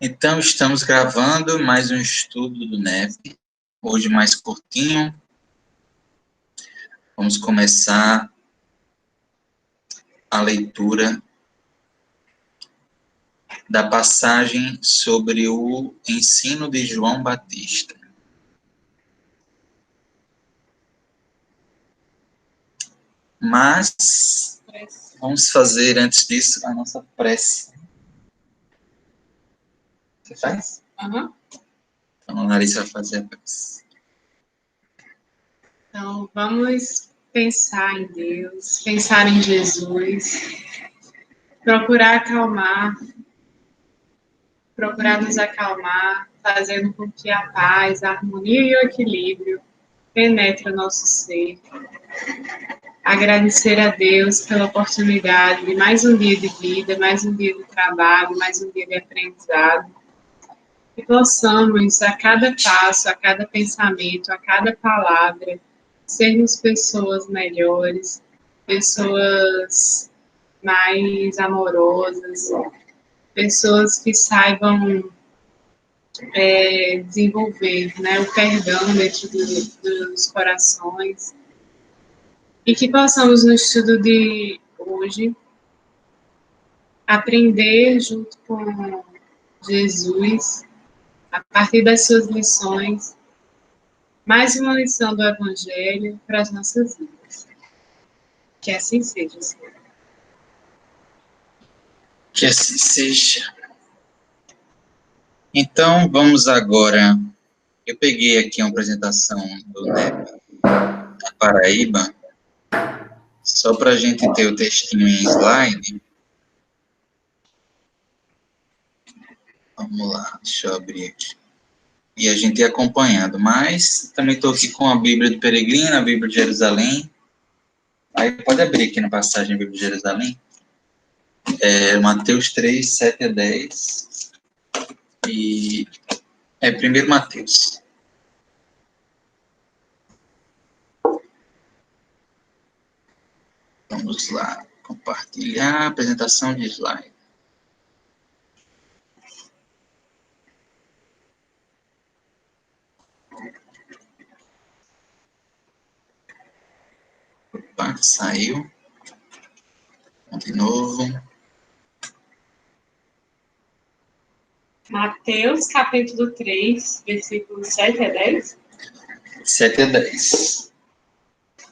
Então, estamos gravando mais um estudo do NEP, hoje mais curtinho. Vamos começar a leitura da passagem sobre o ensino de João Batista. Mas vamos fazer, antes disso, a nossa prece. Você faz? Uhum. Então, a Larissa vai fazer a prece. Então, vamos pensar em Deus, pensar em Jesus, procurar acalmar, procurar nos acalmar, fazendo com que a paz, a harmonia e o equilíbrio penetrem o nosso ser. Agradecer a Deus pela oportunidade de mais um dia de vida, mais um dia de trabalho, mais um dia de aprendizado. Que possamos, a cada passo, a cada pensamento, a cada palavra, sermos pessoas melhores, pessoas mais amorosas, pessoas que saibam desenvolver, né, o perdão dentro dos corações. E que possamos, no estudo de hoje, aprender junto com Jesus, a partir das suas lições, mais uma lição do Evangelho para as nossas vidas. Que assim seja, Senhor. Que assim seja. Então, vamos agora. Eu peguei aqui uma apresentação do NEP da Paraíba, só para a gente ter o textinho em slide. Vamos lá, deixa eu abrir aqui. E a gente ir acompanhando. Mas também estou aqui com a Bíblia do Peregrino, a Bíblia de Jerusalém. Aí pode abrir aqui na passagem da Bíblia de Jerusalém. Mateus 3, 7 a 10. E primeiro Mateus. Vamos lá, compartilhar a apresentação de slide. Opa, saiu. De novo. Mateus, capítulo 3, versículos 7 a 10. 7 a 10.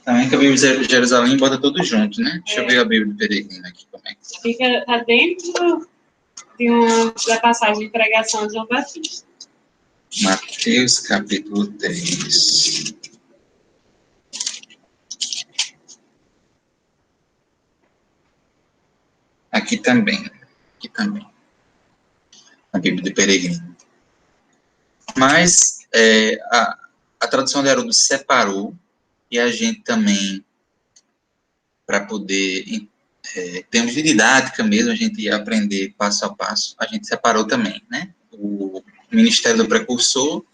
Também que a Bíblia de Jerusalém bota tudo junto, né? Deixa eu ver a Bíblia do Peregrino aqui, como é que Tá dentro da passagem de pregação de João Batista. Mateus, capítulo 3. Aqui também. A Bíblia do Peregrino. Mas a tradução de Haroldo separou, e a gente também, para poder, em termos de didática mesmo, a gente ia aprender passo a passo, a gente separou também, né? O Ministério do Precursor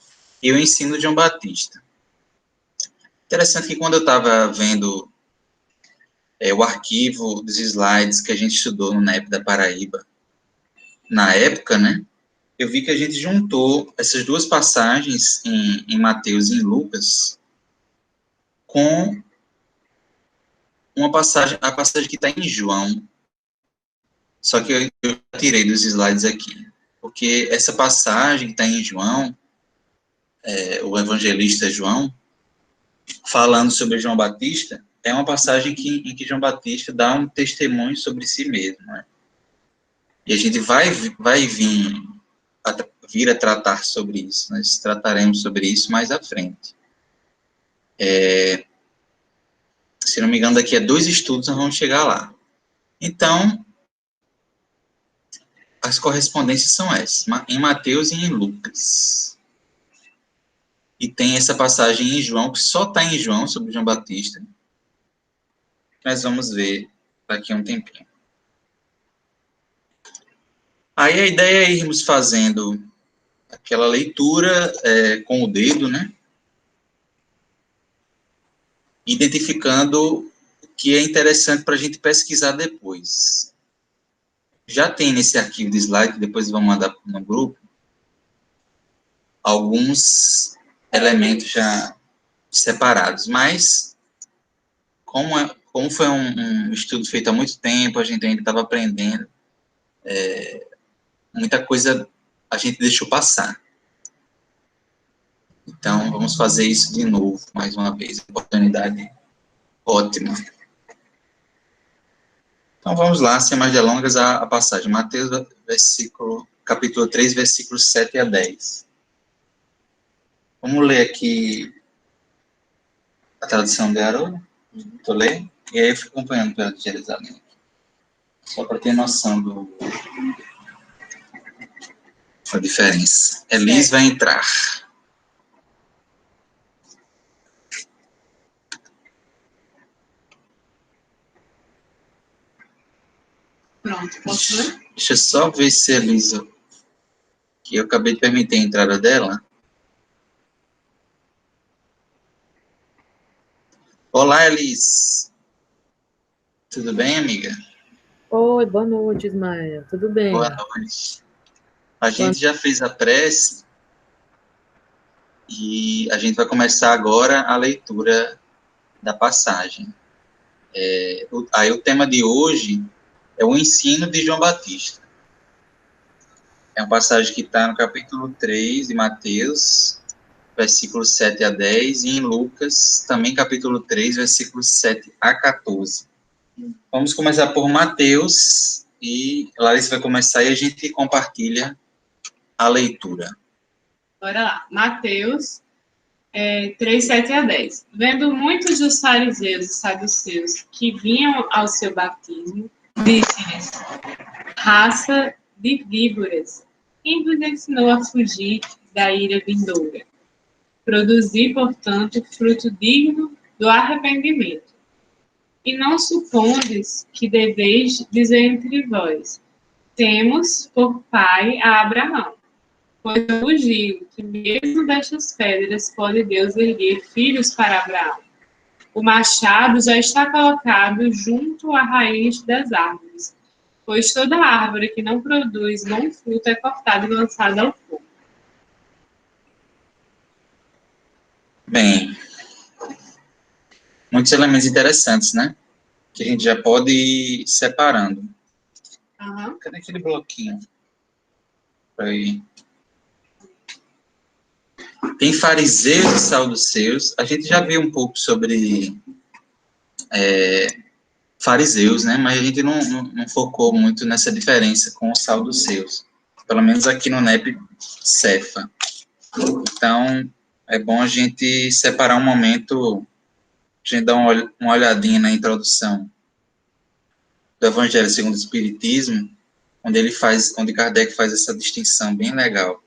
e o ensino de João Batista. Interessante que quando eu estava vendo o arquivo dos slides que a gente estudou no NEP da Paraíba, na época, né? Eu vi que a gente juntou essas duas passagens em Mateus e em Lucas com a passagem que está em João. Só que eu tirei dos slides aqui. Porque essa passagem que está em João, o evangelista João, falando sobre João Batista, é uma passagem em que João Batista dá um testemunho sobre si mesmo. Né? E a gente vai vir a tratar sobre isso. Nós trataremos sobre isso mais à frente. Se não me engano, daqui a 2 estudos nós vamos chegar lá. Então, as correspondências são essas, em Mateus e em Lucas. E tem essa passagem em João, que só está em João, sobre João Batista. Nós vamos ver daqui a um tempinho. Aí a ideia é irmos fazendo aquela leitura com o dedo, né? Identificando o que é interessante para a gente pesquisar depois. Já tem nesse arquivo de slide, que depois vamos mandar no grupo, alguns elementos já separados, mas como foi um estudo feito há muito tempo, a gente ainda estava aprendendo, muita coisa a gente deixou passar. Então, vamos fazer isso de novo, mais uma vez. Oportunidade ótima. Então, vamos lá, sem mais delongas, a passagem. Mateus, capítulo 3, versículos 7 a 10. Vamos ler aqui a tradução de Haroldo. Estou lendo. E aí eu fico acompanhando pela de Jerusalém. Só para ter noção da diferença. Elis vai entrar. Pronto, posso ler? Deixa eu só ver se a Elisa, que eu acabei de permitir a entrada dela. Olá, Elis. Tudo bem, amiga? Oi, boa noite, Ismael. Tudo bem? Boa noite. A gente já fez a prece e a gente vai começar agora a leitura da passagem. Aí o tema de hoje é o ensino de João Batista. É uma passagem que está no capítulo 3 de Mateus, versículos 7 a 10, e em Lucas, também capítulo 3, versículos 7 a 14. Vamos começar por Mateus, e Larissa vai começar e a gente compartilha a leitura. Bora lá. Mateus 3, 7 a 10. Vendo muitos dos fariseus e saduceus que vinham ao seu batismo, disse-lhes: raça de víboras, quem vos ensinou a fugir da ira vindoura? Produzi, portanto, fruto digno do arrependimento. E não supondes que deveis dizer entre vós: temos por pai a Abraão. Pois eu vos digo que mesmo destas pedras pode Deus erguer filhos para Abraão. O machado já está colocado junto à raiz das árvores, pois toda árvore que não produz bom fruto é cortada e lançada ao fogo. Bem, muitos elementos interessantes, né? Que a gente já pode ir separando. Uhum. Cadê aquele bloquinho? Aí. Tem fariseus e saduceus. A gente já viu um pouco sobre fariseus, né? Mas a gente não focou muito nessa diferença com os saduceus. Pelo menos aqui no NEP Cefa. Então, é bom a gente separar um momento, a gente dar uma olhadinha na introdução do Evangelho segundo o Espiritismo, onde Kardec faz essa distinção bem legal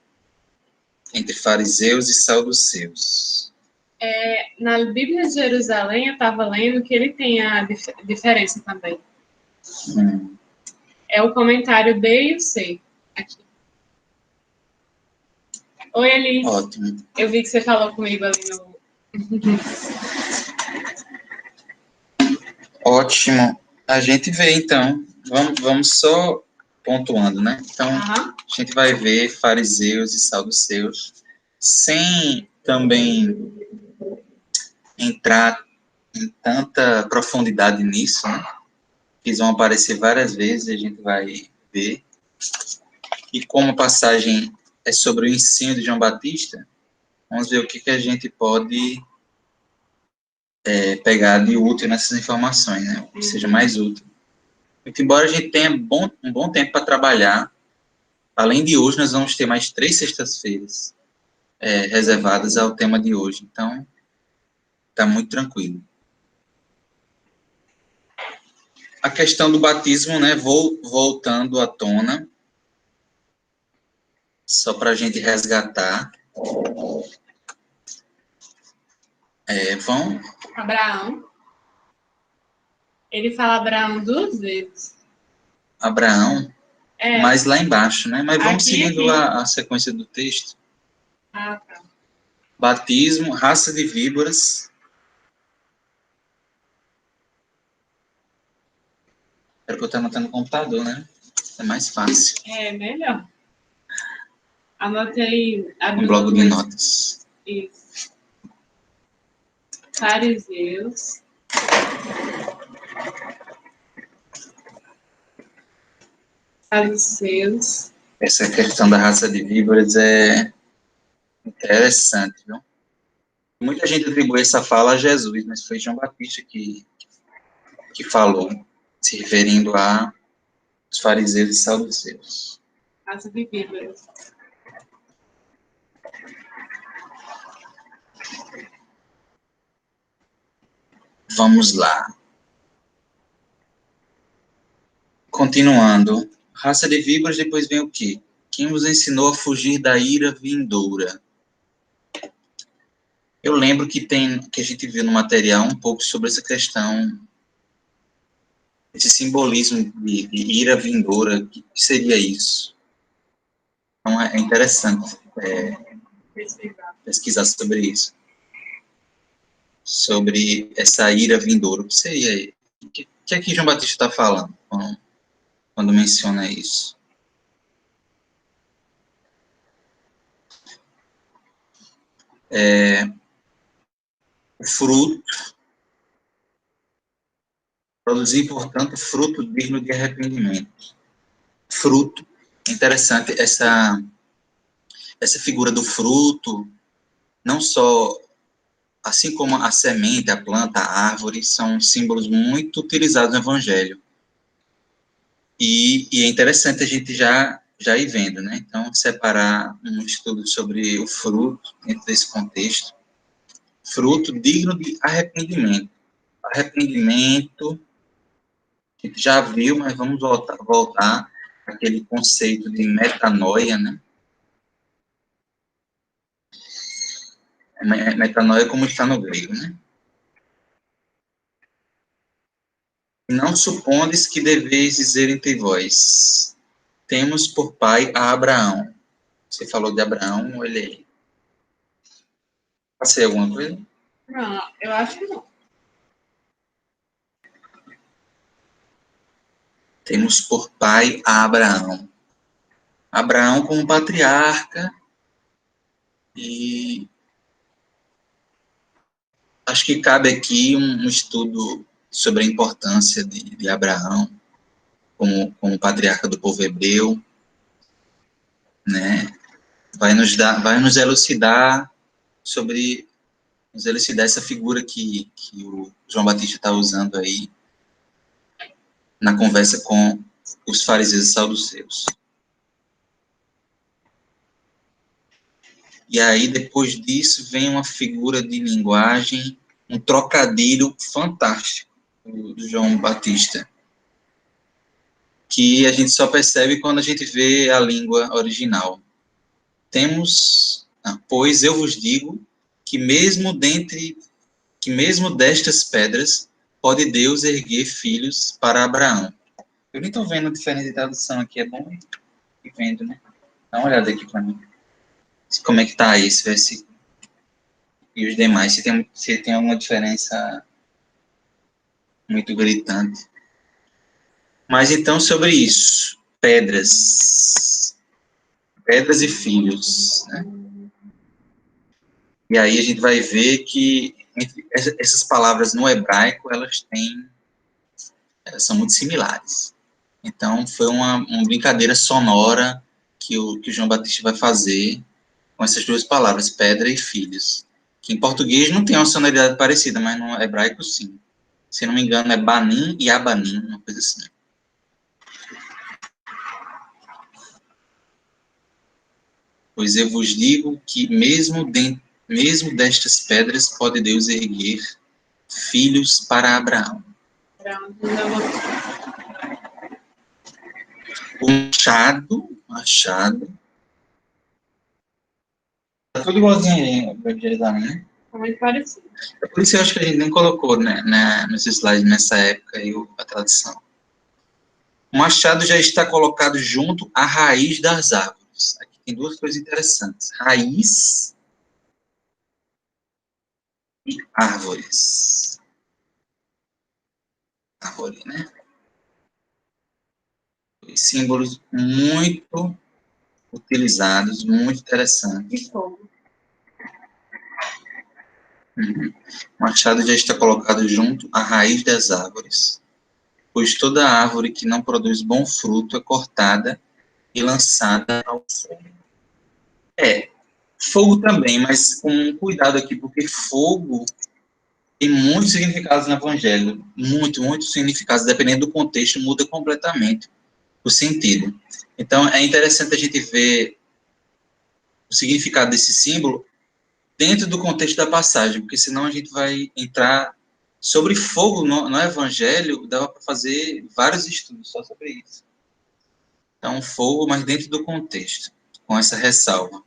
entre fariseus e saduceus. Na Bíblia de Jerusalém, eu estava lendo que ele tem a diferença também. É o comentário B e o C, aqui. Oi, Eli. Ótimo. Eu vi que você falou comigo ali no... Ótimo. A gente vê, então. Vamos só pontuando, né? Então, a gente vai ver fariseus e saduceus, sem também entrar em tanta profundidade nisso, né? Eles vão aparecer várias vezes, a gente vai ver. E como a passagem é sobre o ensino de João Batista, vamos ver o que a gente pode pegar de útil nessas informações, né? Que seja mais útil. Muito embora a gente tenha um bom tempo para trabalhar, além de hoje, nós vamos ter mais 3 sextas-feiras reservadas ao tema de hoje. Então, está muito tranquilo. A questão do batismo, né? Voltando à tona, só para a gente resgatar. Abraão. Ele fala Abraão 2 vezes. Abraão, mas lá embaixo, né? Mas vamos seguindo a sequência do texto. Ah, tá. Batismo, raça de víboras. Era que eu estou anotando no computador, né? É mais fácil. É melhor. Anotei. Um bloco de notas. Isso. Fariseus. Saduceus. Essa questão da raça de víboras é interessante, viu? Muita gente atribui essa fala a Jesus, mas foi João Batista que falou, se referindo a os fariseus e saduceus. Raça de víboras. Vamos lá. Continuando. Raça de víboras, depois vem o quê? Quem vos ensinou a fugir da ira vindoura? Eu lembro que a gente viu no material um pouco sobre essa questão, esse simbolismo de ira vindoura. O que seria isso? Então, é interessante pesquisar sobre isso. Sobre essa ira vindoura. O que seria? O que é que João Batista está falando quando menciona isso? O fruto, produzir, portanto, fruto digno de arrependimento. Fruto, interessante essa figura do fruto, não só, assim como a semente, a planta, a árvore, são símbolos muito utilizados no Evangelho. E é interessante a gente já ir vendo, né? Então, separar um estudo sobre o fruto dentro desse contexto. Fruto digno de arrependimento. Arrependimento, a gente já viu, mas vamos voltar àquele conceito de metanoia, né? Metanoia como está no grego, né? Não supondes que deveis dizer entre vós, temos por pai a Abraão. Você falou de Abraão, olha aí. Passei alguma coisa? Não, eu acho que não. Temos por pai a Abraão. Abraão como patriarca, e acho que cabe aqui um estudo sobre a importância de Abraão como patriarca do povo hebreu, né? Vai nos elucidar essa figura que o João Batista está usando aí na conversa com os fariseus e saduceus. E aí, depois disso, vem uma figura de linguagem, um trocadilho fantástico do João Batista, que a gente só percebe quando a gente vê a língua original. Pois eu vos digo que mesmo destas pedras pode Deus erguer filhos para Abraão. Eu nem estou vendo a diferença de tradução aqui, é bom ir vendo, né? Dá uma olhada aqui para mim. Como é que está aí esse versículo? E os demais, se tem alguma diferença muito gritante. Mas então, sobre isso, pedras e filhos, né? E aí a gente vai ver que essas palavras no hebraico, elas são muito similares. Então, foi uma brincadeira sonora que o João Batista vai fazer com essas duas palavras, pedra e filhos. Que em português não tem uma sonoridade parecida, mas no hebraico sim. Se não me engano, é banim e abanim, uma coisa assim. Pois eu vos digo que mesmo destas pedras pode Deus erguer filhos para Abraão. O machado. Tá tudo igualzinho aí, né? Muito parecido. É por isso que eu acho que a gente nem colocou, né, nos slides nessa época aí a tradução. O machado já está colocado junto à raiz das árvores. Aqui tem duas coisas interessantes. Raiz e árvores. Árvore, né? Símbolos muito utilizados, muito interessante. E fogo. Uhum. O machado já está colocado junto à raiz das árvores, pois toda árvore que não produz bom fruto é cortada e lançada ao fogo. Fogo também, mas com cuidado aqui, porque fogo tem muitos significados no Evangelho, muitos significados, dependendo do contexto, muda completamente o sentido. Então, é interessante a gente ver o significado desse símbolo dentro do contexto da passagem, porque senão a gente vai entrar sobre fogo no Evangelho, dava para fazer vários estudos só sobre isso. Então, fogo, mas dentro do contexto, com essa ressalva,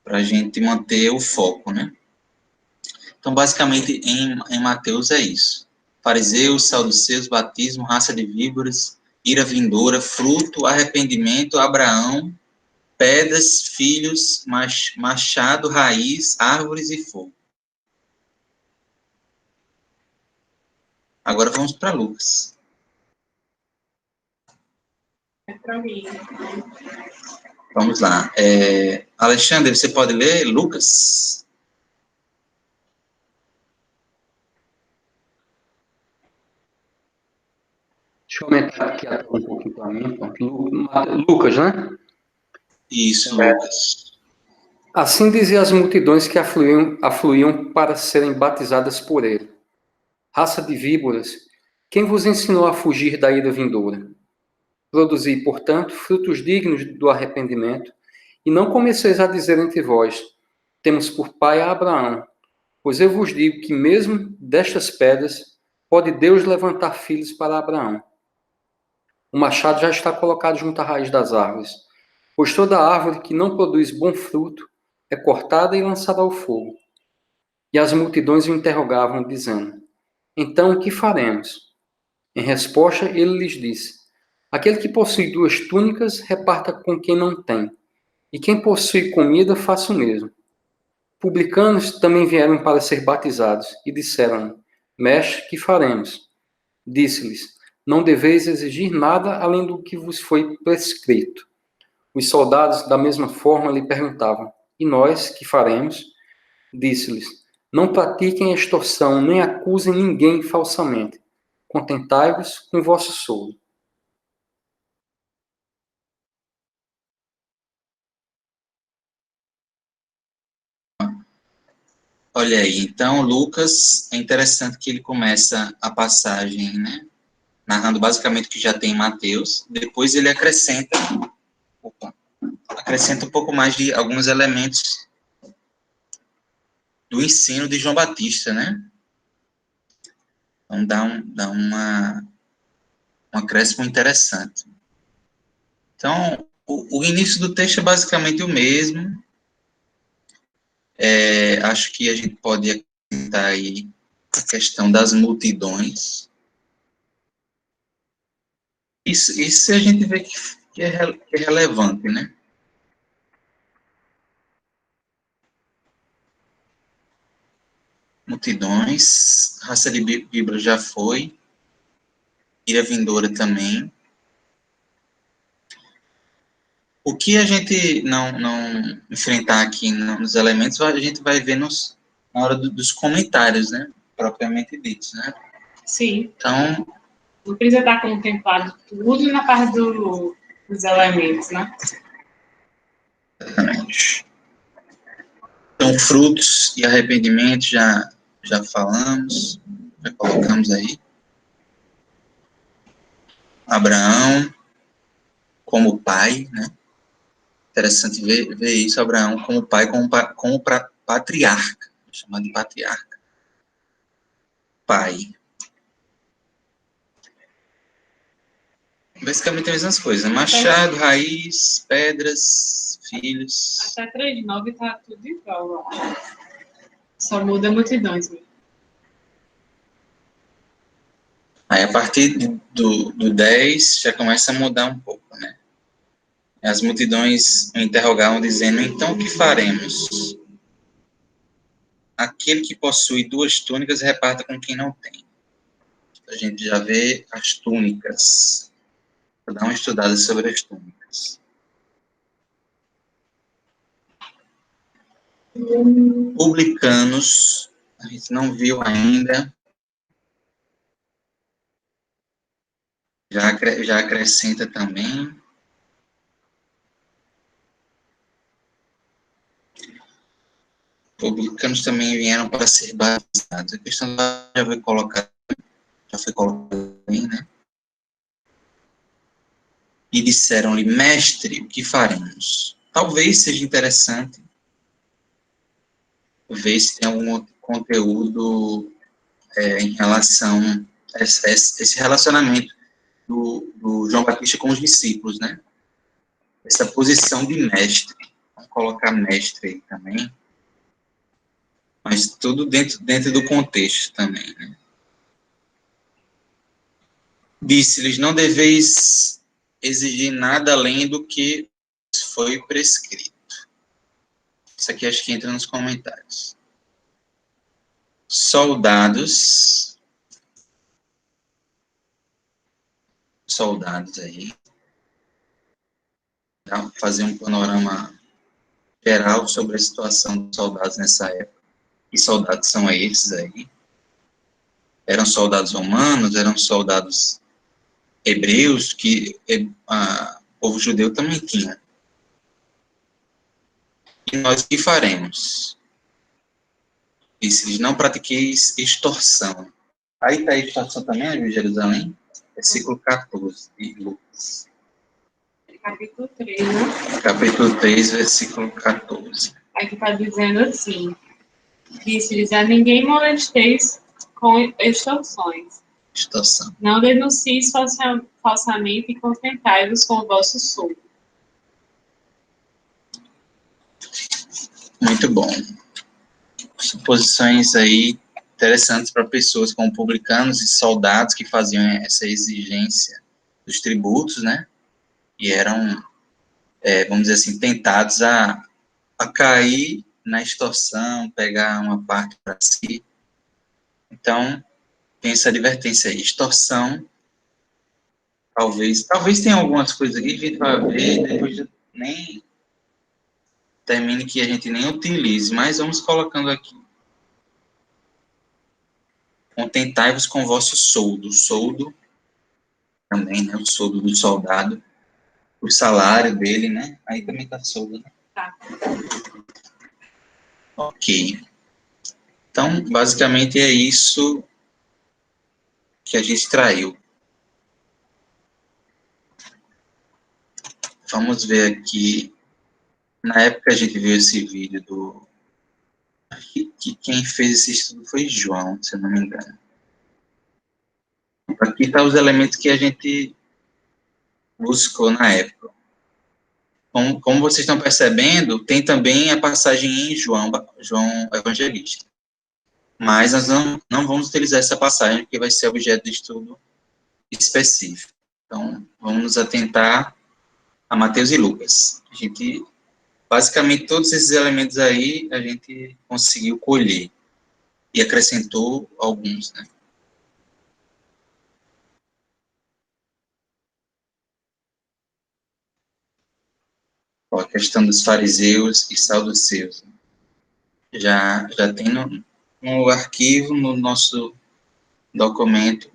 para a gente manter o foco, né? Então, basicamente, em Mateus é isso. Fariseus, saduceus, batismo, raça de víboras, ira vindoura, fruto, arrependimento, Abraão, pedras, filhos, machado, raiz, árvores e fogo. Agora vamos para Lucas. É para mim. Vamos lá. Alexandre, você pode ler Lucas? Deixa eu aumentar aqui a tela um pouquinho para mim. Lucas, né? Isso, Lucas. Assim diziam as multidões que afluíam para serem batizadas por ele. Raça de víboras, quem vos ensinou a fugir da ira vindoura? Produzi, portanto, frutos dignos do arrependimento, e não comeceis a dizer entre vós, temos por pai a Abraão, pois eu vos digo que mesmo destas pedras pode Deus levantar filhos para Abraão. O machado já está colocado junto à raiz das árvores, pois toda árvore que não produz bom fruto é cortada e lançada ao fogo. E as multidões o interrogavam, dizendo, então o que faremos? Em resposta, ele lhes disse, aquele que possui 2 túnicas, reparta com quem não tem, e quem possui comida, faça o mesmo. Publicanos também vieram para ser batizados, e disseram, mestre, que faremos? Disse-lhes, não deveis exigir nada além do que vos foi prescrito. Os soldados, da mesma forma, lhe perguntavam, e nós, que faremos? Disse-lhes, não pratiquem extorsão, nem acusem ninguém falsamente. Contentai-vos com vosso soldo. Olha aí, então Lucas, é interessante que ele começa a passagem, né, narrando basicamente o que já tem em Mateus, depois ele acrescenta um pouco mais de alguns elementos do ensino de João Batista, né? Então dá um acréscimo interessante. Então, o início do texto é basicamente o mesmo. Acho que a gente pode acrescentar aí a questão das multidões. Isso a gente vê que é relevante, né? Multidões, raça de víbora já foi, ira vindoura também. O que a gente não enfrentar aqui nos elementos, a gente vai ver na hora dos comentários, né? Propriamente ditos, né? Sim. Então, não precisa estar contemplado tudo na parte dos elementos, né? exatamente. Então, frutos e arrependimento já falamos, já colocamos aí. Abraão como pai, né? Interessante ver isso, Abraão como pai, como patriarca, chamado de patriarca. Pai. Basicamente as mesmas coisas, machado, raiz, pedras, filhos. Até 3:9 está tudo igual. Só muda multidões mesmo. Aí a partir do 10 já começa a mudar um pouco, né? As multidões o interrogavam dizendo, então o que faremos? Aquele que possui 2 túnicas reparta com quem não tem. A gente já vê as túnicas. Vou dar uma estudada sobre as túnicas. Publicanos, a gente não viu ainda. Já acrescenta também. Publicanos também vieram para ser batizados. A questão já foi colocada bem, né? E disseram-lhe, mestre, o que faremos? Talvez seja interessante ver se tem algum outro conteúdo em relação a esse relacionamento do João Batista com os discípulos, né? Essa posição de mestre. Vamos colocar mestre aí também. Mas tudo dentro do contexto também, né? Disse-lhes, não deveis exigir nada além do que foi prescrito. Isso aqui acho que entra nos comentários. Soldados aí. Tá? Fazer um panorama geral sobre a situação dos soldados nessa época. Que soldados são esses aí? Eram soldados romanos? Eram soldados hebreus? Que o povo judeu também tinha. E nós o que faremos? Disse-lhes, não pratiqueis extorsão. Aí está a extorsão também, em Jerusalém? Versículo 14 de Lucas. Capítulo 3, né? Capítulo 3, versículo 14. Aqui está dizendo assim, disse-lhes, a ninguém molesteis com extorsões. Extorsão. Não denuncies falsamente e contentai-vos com o vosso sul. Muito bom. Suposições aí interessantes para pessoas como publicanos e soldados que faziam essa exigência dos tributos, né? E eram, vamos dizer assim, tentados a cair na extorsão, pegar uma parte para si. Então, tem essa advertência aí. Extorsão, talvez tenha algumas coisas aqui que a gente vai ver, depois nem termine que a gente nem utilize, mas vamos colocando aqui. Contentai-vos com o vosso soldo. Soldo também, né? O soldo do soldado. O salário dele, né? Aí também tá soldo, né? Tá. Ok. Então, basicamente é isso que a gente traiu. Vamos ver aqui. Na época a gente viu esse vídeo que quem fez esse estudo foi João, se eu não me engano. Aqui tá os elementos que a gente buscou na época. Como vocês estão percebendo, tem também a passagem em João Evangelista. Mas nós não vamos utilizar essa passagem, porque vai ser objeto de estudo específico. Então, vamos nos atentar a Mateus e Lucas. A gente, basicamente, todos esses elementos aí, a gente conseguiu colher. E acrescentou alguns, né? Ó, a questão dos fariseus e saduceus. Já tem no arquivo, no nosso documento,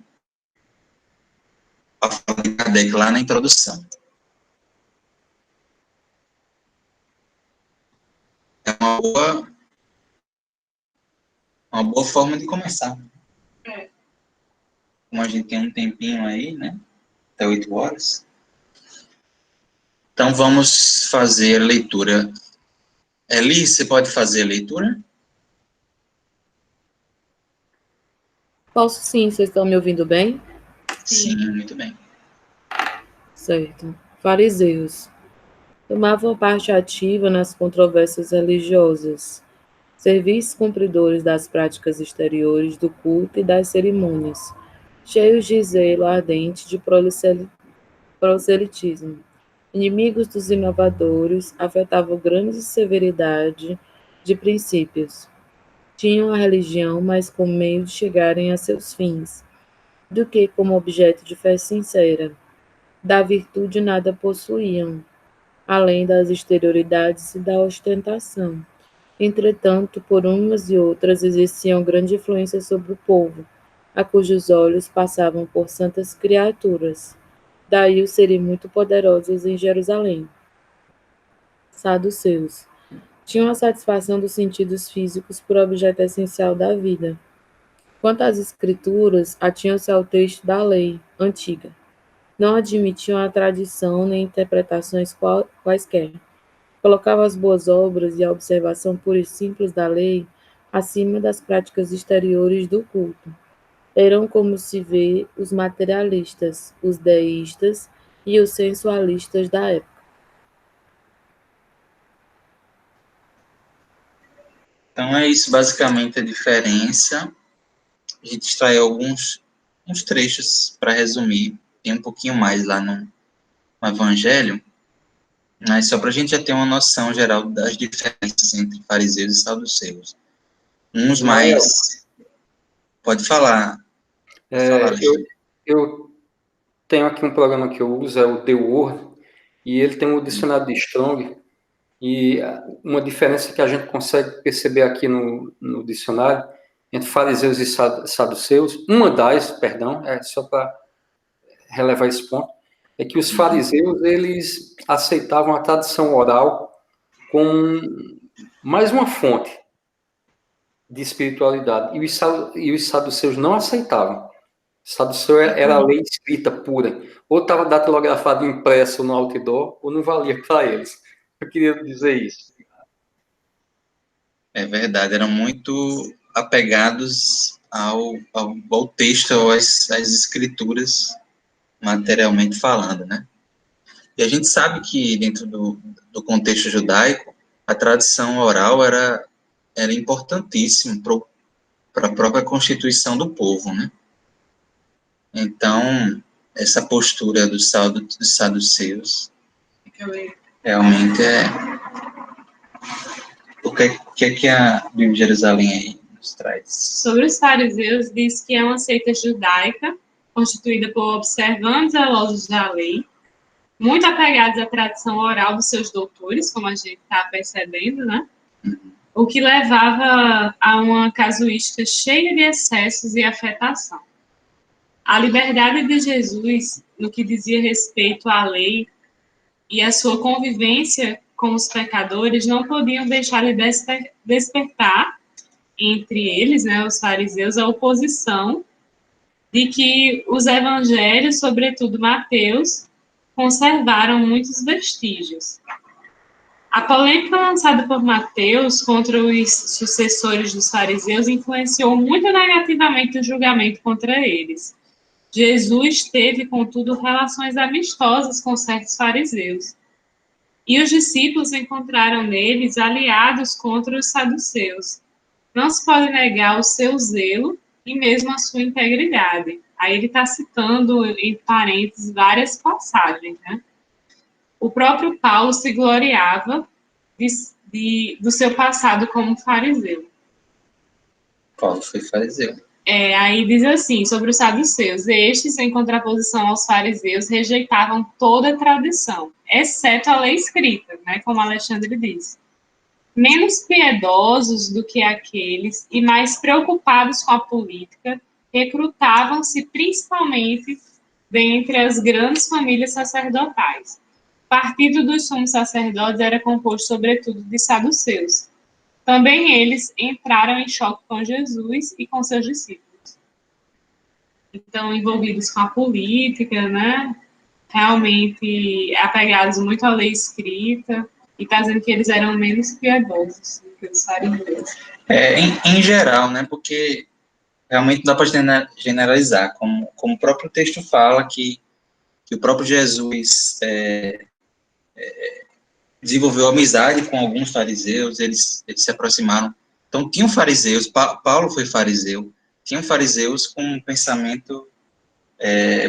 a fala de Kardec lá na introdução. É uma boa forma de começar. Como a gente tem um tempinho aí, né? Até 8 horas. Então, vamos fazer a leitura. Eli, você pode fazer a leitura? Posso sim, vocês estão me ouvindo bem? Sim, muito bem. Certo. Fariseus. Tomavam parte ativa nas controvérsias religiosas, servis cumpridores das práticas exteriores do culto e das cerimônias, cheios de zelo ardente de proselitismo. Inimigos dos inovadores, afetavam grande severidade de princípios. Tinham a religião mais como meio de chegarem a seus fins, do que como objeto de fé sincera. Da virtude nada possuíam, além das exterioridades e da ostentação. Entretanto, por umas e outras exerciam grande influência sobre o povo, a cujos olhos passavam por santas criaturas. Daí os serem muito poderosos em Jerusalém. Saduceus. Tinham a satisfação dos sentidos físicos por objeto essencial da vida. Quanto às escrituras, atinham-se ao texto da lei antiga. Não admitiam a tradição nem interpretações quaisquer. Colocavam as boas obras e a observação pura e simples da lei acima das práticas exteriores do culto. Eram como se vê os materialistas, os deístas e os sensualistas da época. Então é isso basicamente a diferença. A gente extraiu uns trechos para resumir. Tem um pouquinho mais lá no Evangelho, mas só para a gente já ter uma noção geral das diferenças entre fariseus e saduceus. Uns mais... Pode falar. Eu tenho aqui um programa que eu uso, é o The Word, e ele tem um dicionário de Strong, e uma diferença que a gente consegue perceber aqui no dicionário, entre fariseus e saduceus, só para relevar esse ponto, é que os fariseus, eles aceitavam a tradição oral como mais uma fonte de espiritualidade, e os saduceus não aceitavam. Saduceu era a lei escrita pura. Ou estava datilografado impresso no outdoor, ou não valia para eles. Eu queria dizer isso. É verdade, eram muito apegados ao texto, às escrituras, materialmente falando, né? E a gente sabe que dentro do contexto judaico, a tradição oral era importantíssima para a própria constituição do povo, né? Então, essa postura dos saduceus realmente é... O que a Bíblia de Jerusalém aí nos traz? Sobre os fariseus, diz que é uma seita judaica, constituída por observantes zelosos da lei, muito apegados à tradição oral dos seus doutores, como a gente está percebendo, né? O que levava a uma casuística cheia de excessos e afetação. A liberdade de Jesus, no que dizia respeito à lei e a sua convivência com os pecadores, não podiam deixar-lhe despertar entre eles, né, os fariseus, a oposição de que os evangelhos, sobretudo Mateus, conservaram muitos vestígios. A polêmica lançada por Mateus contra os sucessores dos fariseus influenciou muito negativamente o julgamento contra eles. Jesus teve, contudo, relações amistosas com certos fariseus. E os discípulos encontraram neles aliados contra os saduceus. Não se pode negar o seu zelo e mesmo a sua integridade. Aí ele está citando, em parênteses, várias passagens, né? O próprio Paulo se gloriava do seu passado como fariseu. Paulo foi fariseu. Aí diz assim, sobre os saduceus: estes, em contraposição aos fariseus, rejeitavam toda a tradição, exceto a lei escrita, né, como Alexandre disse. Menos piedosos do que aqueles e mais preocupados com a política, recrutavam-se principalmente dentre as grandes famílias sacerdotais. O partido dos sumos sacerdotes era composto, sobretudo, de saduceus. Também eles entraram em choque com Jesus e com seus discípulos. Então, envolvidos com a política, né? Realmente apegados muito à lei escrita, e está dizendo que eles eram menos piedosos do que os fariseus. Em geral, né? Porque realmente não dá para generalizar, como o próprio texto fala, que o próprio Jesus desenvolveu amizade com alguns fariseus, eles se aproximaram. Então, tinham fariseus, Paulo foi fariseu, tinham fariseus com um pensamento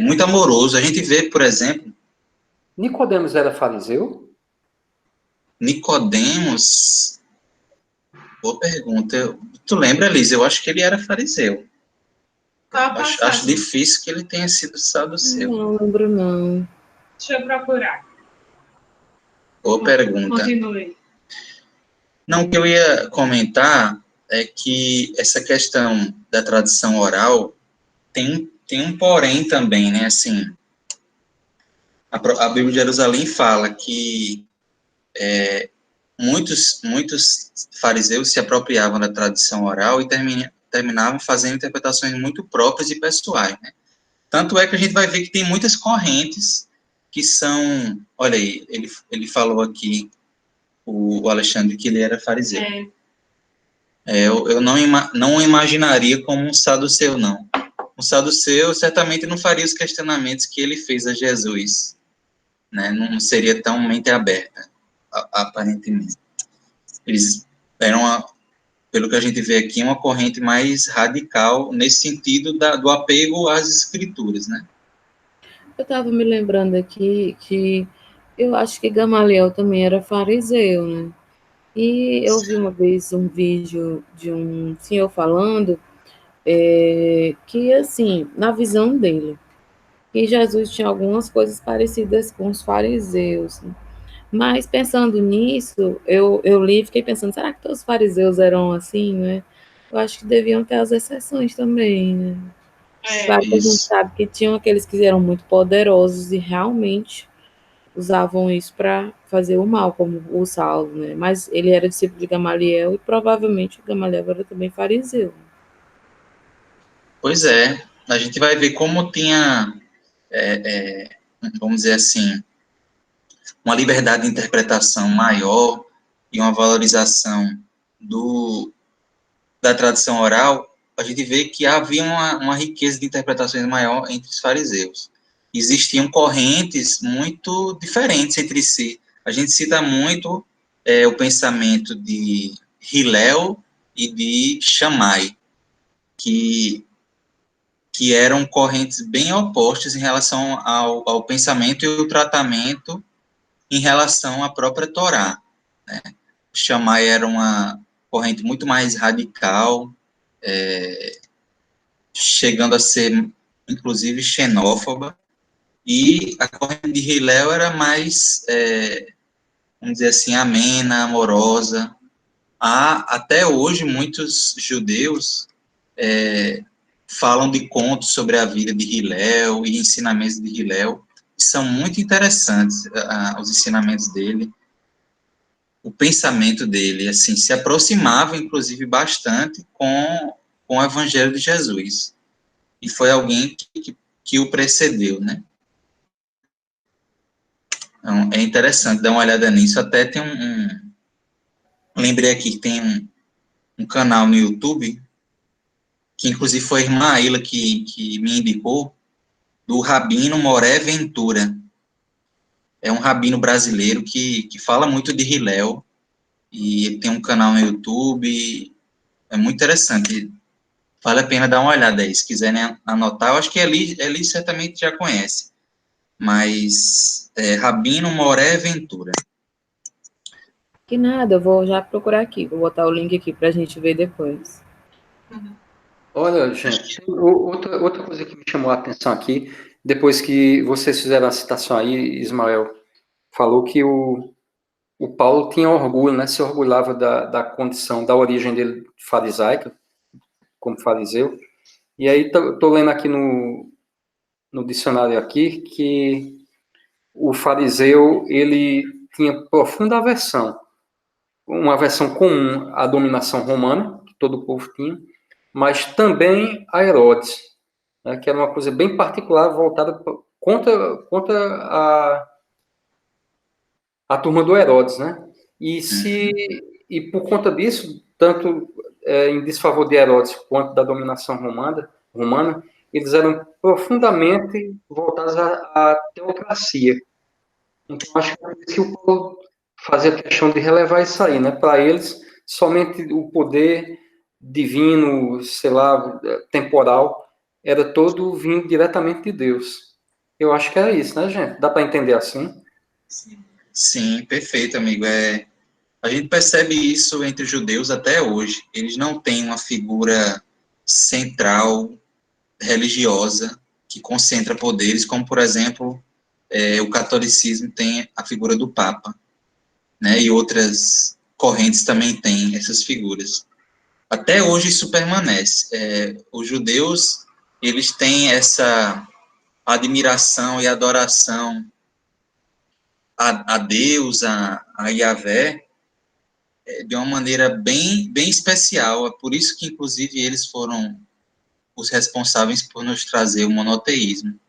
muito amoroso. A gente vê, por exemplo... Nicodemos era fariseu? Nicodemos... Boa pergunta. Tu lembra, Liz? Eu acho que ele era fariseu. Acho difícil que ele tenha sido saduceu. Não lembro, não. Deixa eu procurar. Boa pergunta. Continue. Não, o que eu ia comentar é que essa questão da tradição oral tem um porém também, né? Assim, a Bíblia de Jerusalém fala que muitos fariseus se apropriavam da tradição oral e terminavam fazendo interpretações muito próprias e pessoais, né? Tanto é que a gente vai ver que tem muitas correntes que são, olha aí, ele falou aqui, o Alexandre, que ele era fariseu. Eu não imaginaria como um saduceu, não. Um saduceu certamente não faria os questionamentos que ele fez a Jesus, né? Não seria tão mente aberta, aparentemente. Eles eram, pelo que a gente vê aqui, uma corrente mais radical nesse sentido do apego às escrituras, né? Eu estava me lembrando aqui que eu acho que Gamaliel também era fariseu, né? E eu vi uma vez um vídeo de um senhor falando que, assim, na visão dele, que Jesus tinha algumas coisas parecidas com os fariseus, né? Mas pensando nisso, eu li e fiquei pensando, será que todos os fariseus eram assim, né? Eu acho que deviam ter as exceções também, né? Claro que a gente Isso. sabe que tinham aqueles que eram muito poderosos e realmente usavam isso para fazer o mal, como o Saulo, né? Mas ele era discípulo de Gamaliel e provavelmente Gamaliel era também fariseu. Pois é, a gente vai ver como tinha, vamos dizer assim, uma liberdade de interpretação maior e uma valorização da tradição oral. A gente vê que havia uma riqueza de interpretações maior entre os fariseus. Existiam correntes muito diferentes entre si. A gente cita muito o pensamento de Hillel e de Shammai, que eram correntes bem opostas em relação ao pensamento e o tratamento em relação à própria Torá, né? O Shammai era uma corrente muito mais radical, chegando a ser, inclusive, xenófoba, e a corrente de Hillel era mais, vamos dizer assim, amena, amorosa. Há, até hoje, muitos judeus falam de contos sobre a vida de Hillel e ensinamentos de Hillel, que são muito interessantes, os ensinamentos dele, o pensamento dele, assim, se aproximava, inclusive, bastante com o Evangelho de Jesus. E foi alguém que o precedeu, né? Então, é interessante dar uma olhada nisso. Até tem lembrei aqui que tem um canal no YouTube, que inclusive foi a irmã Aila que me indicou, do Rabino Moré Ventura. É um rabino brasileiro que fala muito de Hillel, e ele tem um canal no YouTube, é muito interessante. Vale a pena dar uma olhada aí, se quiserem anotar. Eu acho que Eli certamente já conhece, mas Rabino Moré Ventura. Que nada, eu vou já procurar aqui, vou botar o link aqui para a gente ver depois. Olha, gente, outra coisa que me chamou a atenção aqui, depois que vocês fizeram a citação aí, Ismael falou que o Paulo tinha orgulho, né? Se orgulhava da condição, da origem dele farisaica, como fariseu. E aí estou lendo aqui no dicionário aqui que o fariseu, ele tinha profunda aversão, uma aversão comum à dominação romana, que todo o povo tinha, mas também a Herodes, né, que era uma coisa bem particular, voltada contra a turma do Herodes, né? E por conta disso, tanto em desfavor de Herodes quanto da dominação romana, eles eram profundamente voltados à teocracia. Então, acho que é por isso que o Paulo fazia questão de relevar isso aí, né? Para eles, somente o poder divino, sei lá, temporal, era todo vindo diretamente de Deus. Eu acho que é isso, né, gente? Dá para entender assim? Sim, perfeito, amigo. A gente percebe isso entre os judeus até hoje. Eles não têm uma figura central religiosa que concentra poderes, como, por exemplo, o catolicismo tem a figura do Papa, né, e outras correntes também têm essas figuras. Até hoje isso permanece. Os judeus, eles têm essa admiração e adoração a Deus, a Yahvé, de uma maneira bem, bem especial. É por isso que, inclusive, eles foram os responsáveis por nos trazer o monoteísmo,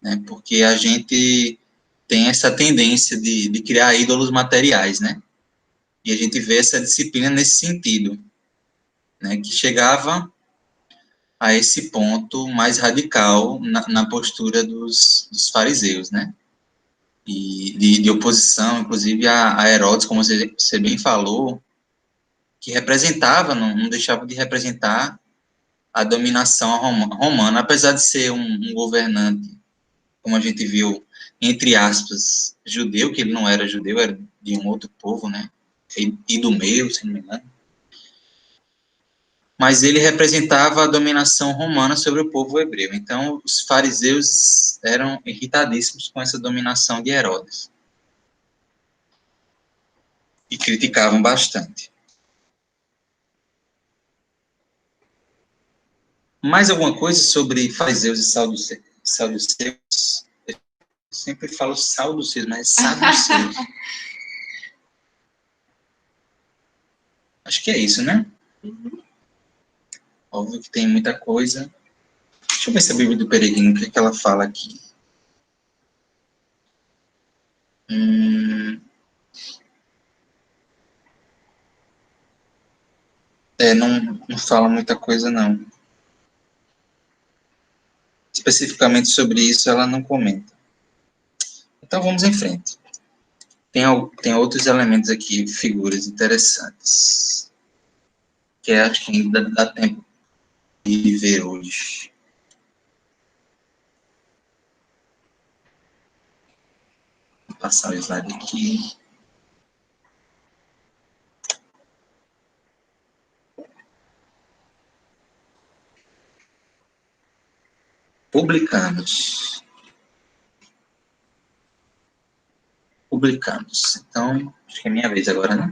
né? Porque a gente tem essa tendência de criar ídolos materiais, né? E a gente vê essa disciplina nesse sentido, né? Que chegava a esse ponto mais radical na postura dos fariseus, né? E de oposição, inclusive, a Herodes, como você bem falou, que representava, não deixava de representar a dominação romana, apesar de ser um governante, como a gente viu, entre aspas, judeu, que ele não era judeu, era de um outro povo, né? E do meio, se não me engano. Mas ele representava a dominação romana sobre o povo hebreu. Então, os fariseus eram irritadíssimos com essa dominação de Herodes. E criticavam bastante. Mais alguma coisa sobre fariseus e saduceus? Eu sempre falo saduceus, mas é saduceus. Acho que é isso, né? Uhum. Óbvio que tem muita coisa. Deixa eu ver se a Bíblia do Peregrino, o que ela fala aqui. Não fala muita coisa, não. Especificamente sobre isso, ela não comenta. Então, vamos em frente. Tem outros elementos aqui, figuras interessantes, que acho que ainda dá tempo de ver hoje. Vou passar o slide aqui. Publicanos. Então, acho que é minha vez agora, né?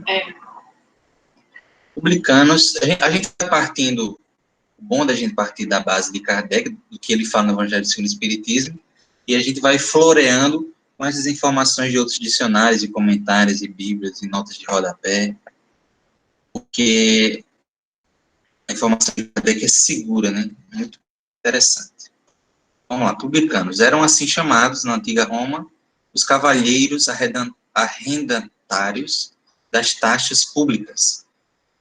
Publicanos, a gente está partindo, o bom da gente partir da base de Kardec, do que ele fala no Evangelho segundo o Espiritismo, e a gente vai floreando com essas informações de outros dicionários, e comentários, e bíblias, e notas de rodapé, porque a informação de Kardec é segura, né? Muito interessante. Vamos lá, publicanos. Eram assim chamados, na antiga Roma, os cavalheiros arrendatários das taxas públicas,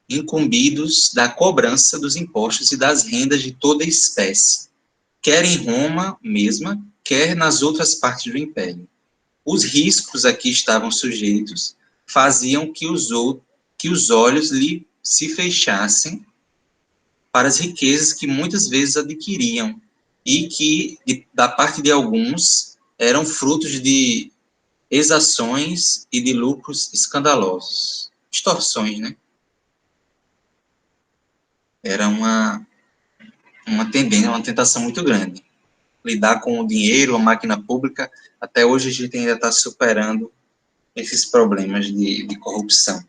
incumbidos da cobrança dos impostos e das rendas de toda espécie, quer em Roma mesma, quer nas outras partes do império. Os riscos a que estavam sujeitos faziam que os olhos lhe se fechassem para as riquezas que muitas vezes adquiriam e que, da parte de alguns, eram frutos de exações e de lucros escandalosos. Extorsões, né? Era uma tendência, uma tentação muito grande. Lidar com o dinheiro, a máquina pública, até hoje a gente ainda está superando esses problemas de corrupção.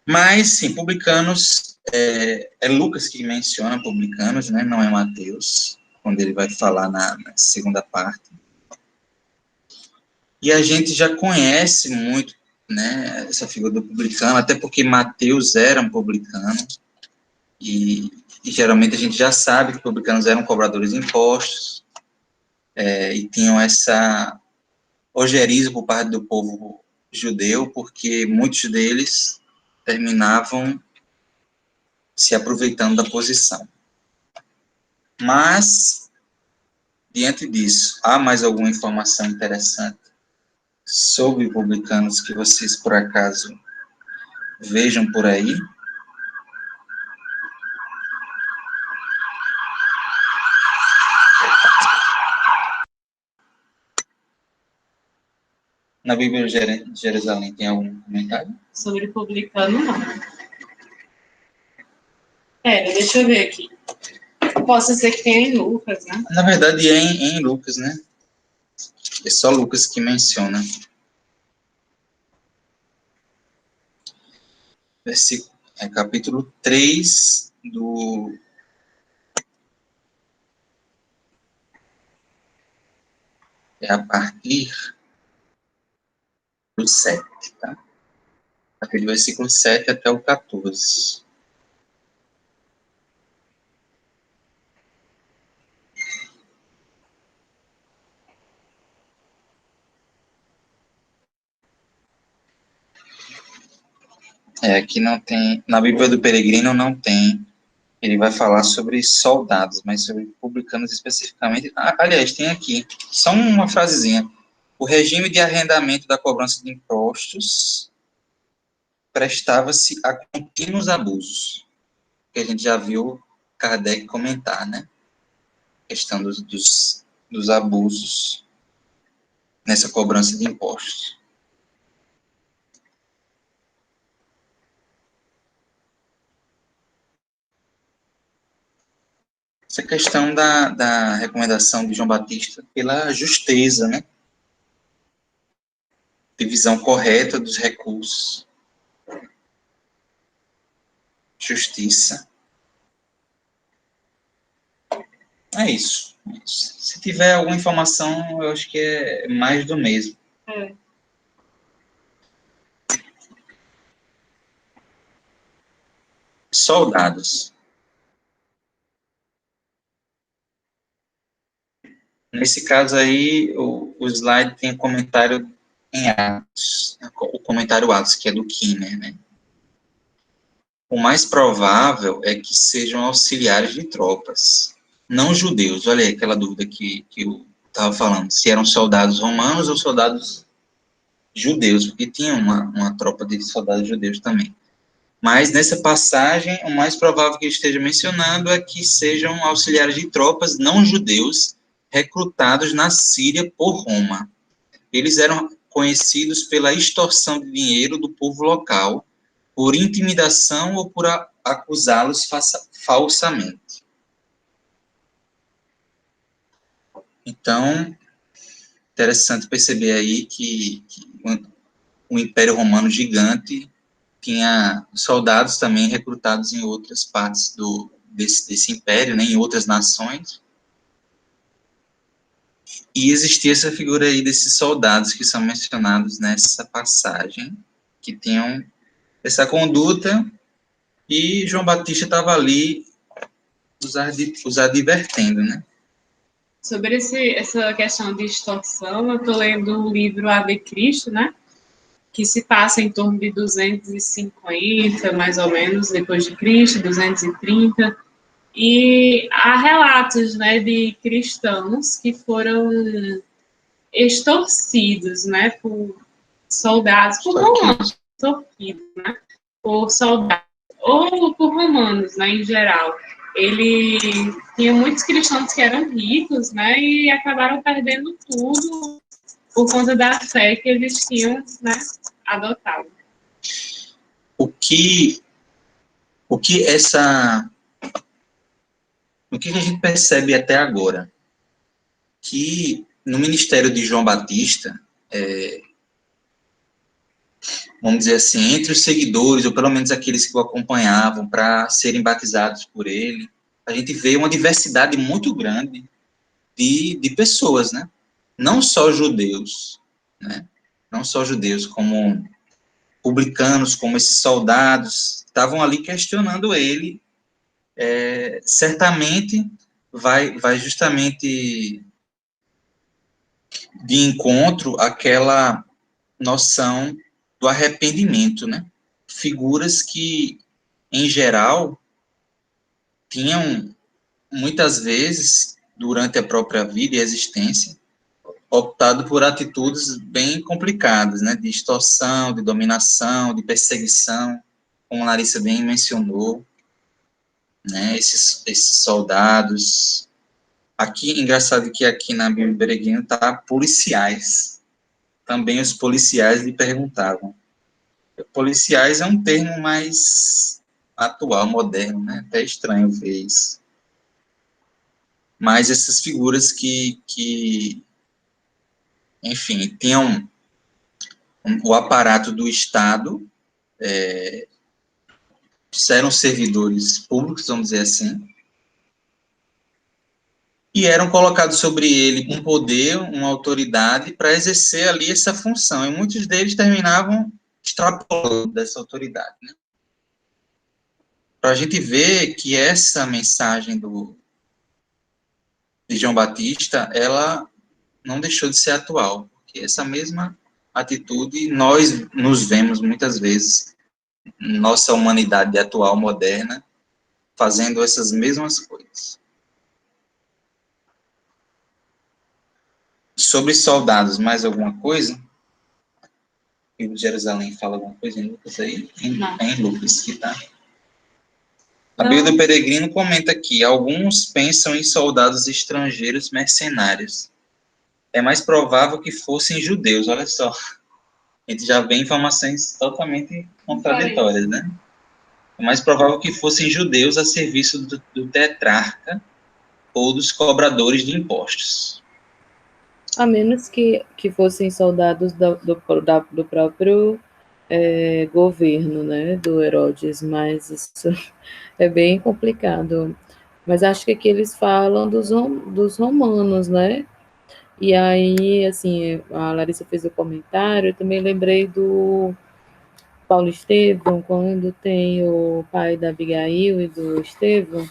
Mas, sim, publicanos, é Lucas que menciona publicanos, né, não é Mateus, quando ele vai falar na segunda parte. E a gente já conhece muito, né, essa figura do publicano, até porque Mateus era um publicano, e geralmente a gente já sabe que publicanos eram cobradores de impostos, e tinham essa ojeriza por parte do povo judeu, porque muitos deles terminavam se aproveitando da posição. Mas, diante disso, há mais alguma informação interessante sobre publicanos que vocês, por acaso, vejam por aí? Na Bíblia de Jerusalém tem algum comentário? Sobre publicano, não. Deixa eu ver aqui. Posso ser que tenha em Lucas, né? Na verdade, é em Lucas, né? É só Lucas que menciona. versículo, capítulo 3 do... É a partir do 7, tá? A partir do versículo 7 até o 14. Aqui não tem, na Bíblia do Peregrino não tem, ele vai falar sobre soldados, mas sobre publicanos especificamente. Aliás, tem aqui, só uma frasezinha. O regime de arrendamento da cobrança de impostos prestava-se a contínuos abusos, que a gente já viu Kardec comentar, né? A questão dos abusos nessa cobrança de impostos. Essa questão da recomendação de João Batista pela justeza, né? Divisão correta dos recursos. Justiça. É isso. Se tiver alguma informação, eu acho que é mais do mesmo. Soldados. Nesse caso aí, o slide tem comentário em Atos, o comentário Atos, que é do Kinner, né? O mais provável é que sejam auxiliares de tropas, não judeus. Olha aí aquela dúvida que eu estava falando, se eram soldados romanos ou soldados judeus, porque tinha uma tropa de soldados judeus também. Mas nessa passagem, o mais provável que esteja mencionando é que sejam auxiliares de tropas não judeus recrutados na Síria por Roma. Eles eram conhecidos pela extorsão de dinheiro do povo local, por intimidação ou por acusá-los falsamente. Então, interessante perceber aí que o Império Romano gigante tinha soldados também recrutados em outras partes desse império, né, em outras nações. E existia essa figura aí desses soldados que são mencionados nessa passagem, que tinham essa conduta, e João Batista estava ali os advertendo, né? Sobre essa questão de extorsão, eu estou lendo o livro Ave Cristo, né? Que se passa em torno de 250, mais ou menos, depois de Cristo, 230. E há relatos, né, de cristãos que foram extorcidos, né, por soldados, por romanos, extorcidos, né, por soldados, ou por romanos, né, em geral. Ele tinha muitos cristãos que eram ricos, né, e acabaram perdendo tudo por conta da fé que eles tinham, né, adotado. O que a gente percebe até agora? Que no ministério de João Batista, vamos dizer assim, entre os seguidores, ou pelo menos aqueles que o acompanhavam para serem batizados por ele, a gente vê uma diversidade muito grande de pessoas, né? Não só judeus, né? Não só judeus, como publicanos, como esses soldados, estavam ali questionando ele. Certamente vai justamente de encontro àquela noção do arrependimento, né? Figuras que, em geral, tinham, muitas vezes, durante a própria vida e existência, optado por atitudes bem complicadas, né? De extorsão, de dominação, de perseguição, como a Larissa bem mencionou, né? Esses soldados. Aqui, engraçado que aqui na Bíblia Bereguino está policiais. Também os policiais lhe perguntavam. Policiais é um termo mais atual, moderno, né? Até estranho ver isso. Mas essas figuras que enfim, tinham o aparato do Estado eram servidores públicos, vamos dizer assim, e eram colocados sobre ele um poder, uma autoridade para exercer ali essa função. E muitos deles terminavam extrapolando dessa autoridade, né? Para a gente ver que essa mensagem de João Batista, ela não deixou de ser atual, porque essa mesma atitude nós nos vemos muitas vezes, nossa humanidade atual, moderna, fazendo essas mesmas coisas. Sobre soldados, mais alguma coisa? E o Jerusalém fala alguma coisa em Lucas aí? Em Lucas, que tá. A Bíblia do Peregrino comenta aqui, alguns pensam em soldados estrangeiros mercenários. É mais provável que fossem judeus, olha só. A gente já vê informações totalmente contraditórias, né? É mais provável que fossem judeus a serviço do tetrarca ou dos cobradores de impostos. A menos que fossem soldados do próprio governo, né, do Herodes, mas isso é bem complicado. Mas acho que aqui eles falam dos romanos, né? E aí, assim, a Larissa fez o comentário, eu também lembrei do Paulo Estevão, quando tem o pai da Abigail e do Estevão,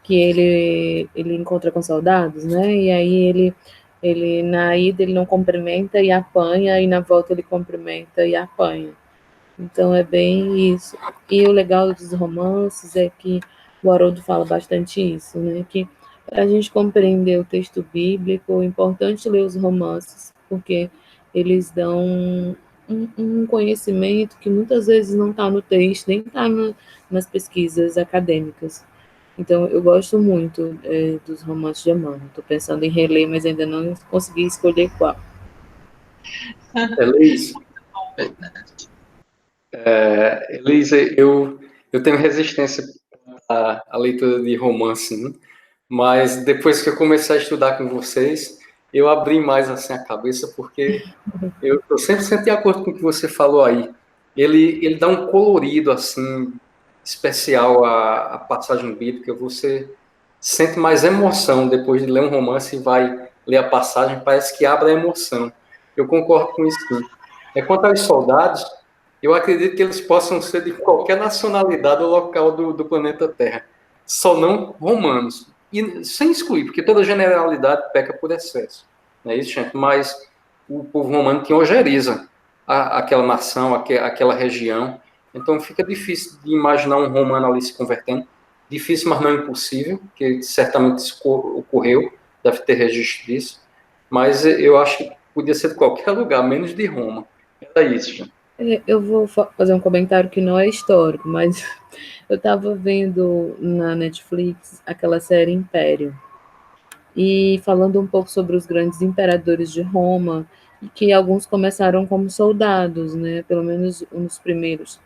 que ele encontra com soldados, né? E aí ele na ida ele não cumprimenta e apanha, e na volta ele cumprimenta e apanha. Então é bem isso. E o legal dos romances é que o Haroldo fala bastante isso, né? Que para a gente compreender o texto bíblico, é importante ler os romances, porque eles dão um conhecimento que muitas vezes não está no texto, nem está nas pesquisas acadêmicas. Então, eu gosto muito dos romances de Emmanuel. Estou pensando em reler, mas ainda não consegui escolher qual. Elisa, eu tenho resistência à leitura de romance, né? Mas depois que eu comecei a estudar com vocês, eu abri mais assim a cabeça, porque eu sempre de acordo com o que você falou aí. Ele dá um colorido assim especial à passagem bíblica. Você sente mais emoção depois de ler um romance e vai ler a passagem, parece que abre a emoção. Eu concordo com isso, sim. Quanto aos soldados, eu acredito que eles possam ser de qualquer nacionalidade ou local do planeta Terra, só não romanos. E sem excluir, porque toda generalidade peca por excesso. Não é isso, gente? Mas o povo romano tinha ojeriza aquela nação, aquela região. Então fica difícil de imaginar um romano ali se convertendo. Difícil, mas não impossível, porque certamente isso ocorreu, deve ter registro disso. Mas eu acho que podia ser de qualquer lugar, menos de Roma. Era isso, gente. Eu vou fazer um comentário que não é histórico, mas eu estava vendo na Netflix aquela série Império, e falando um pouco sobre os grandes imperadores de Roma, e que alguns começaram como soldados, né? Pelo menos um dos primeiros.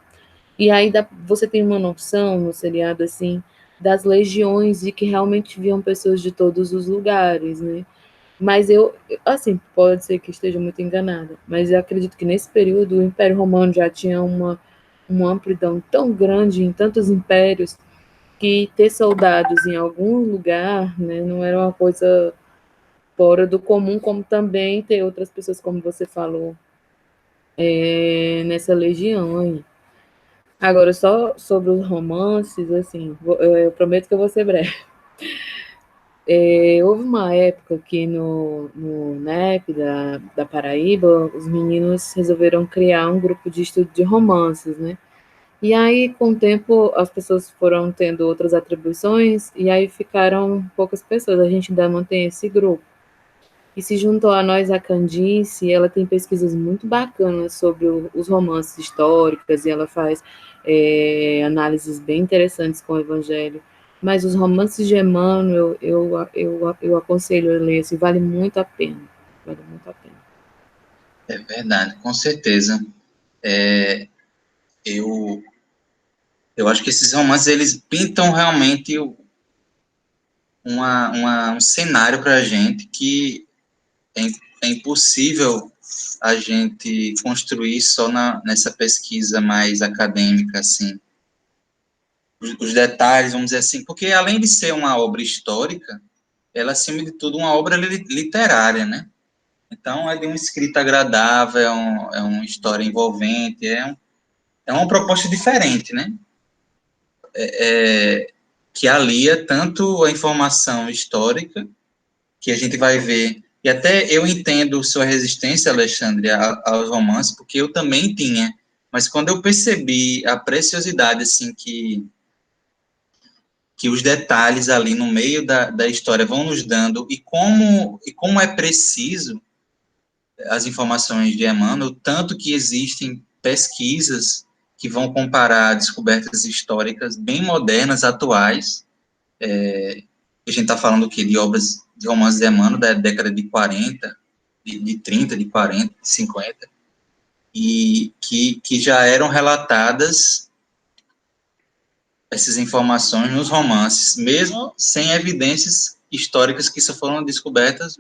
E aí você tem uma noção no seriado assim das legiões e que realmente viam pessoas de todos os lugares, né? Mas assim, pode ser que esteja muito enganada, mas eu acredito que nesse período o Império Romano já tinha uma amplidão tão grande em tantos impérios que ter soldados em algum lugar, né, não era uma coisa fora do comum, como também ter outras pessoas, como você falou, nessa legião aí. Agora, só sobre os romances, assim, eu prometo que eu vou ser breve. Houve uma época que no NEP da Paraíba, os meninos resolveram criar um grupo de estudo de romances, né? E aí, com o tempo, as pessoas foram tendo outras atribuições, e aí ficaram poucas pessoas. A gente ainda mantém esse grupo. E se juntou a nós a Candice, ela tem pesquisas muito bacanas sobre os romances históricos, e ela faz análises bem interessantes com o Evangelho. Mas os romances de Emmanuel, eu aconselho a ler, assim, vale muito a pena. Vale muito a pena. É verdade, com certeza. Eu acho que esses romances, eles pintam realmente um cenário para a gente que é impossível a gente construir só nessa pesquisa mais acadêmica, assim. os detalhes, vamos dizer assim, porque além de ser uma obra histórica, ela, acima de tudo, uma obra literária, né? Então, é de uma escrita agradável, é uma história envolvente, é uma proposta diferente, né? Que alia tanto a informação histórica, que a gente vai ver, e até eu entendo sua resistência, Alexandre, aos romances, porque eu também tinha, mas quando eu percebi a preciosidade, assim, que os detalhes ali no meio da história vão nos dando, e como é preciso as informações de Emmanuel, tanto que existem pesquisas que vão comparar descobertas históricas bem modernas, atuais, a gente está falando o quê? De obras, de romances de Emmanuel da década de 40, de 30, de 40, de 50, e que já eram relatadas essas informações nos romances, mesmo sem evidências históricas que só foram descobertas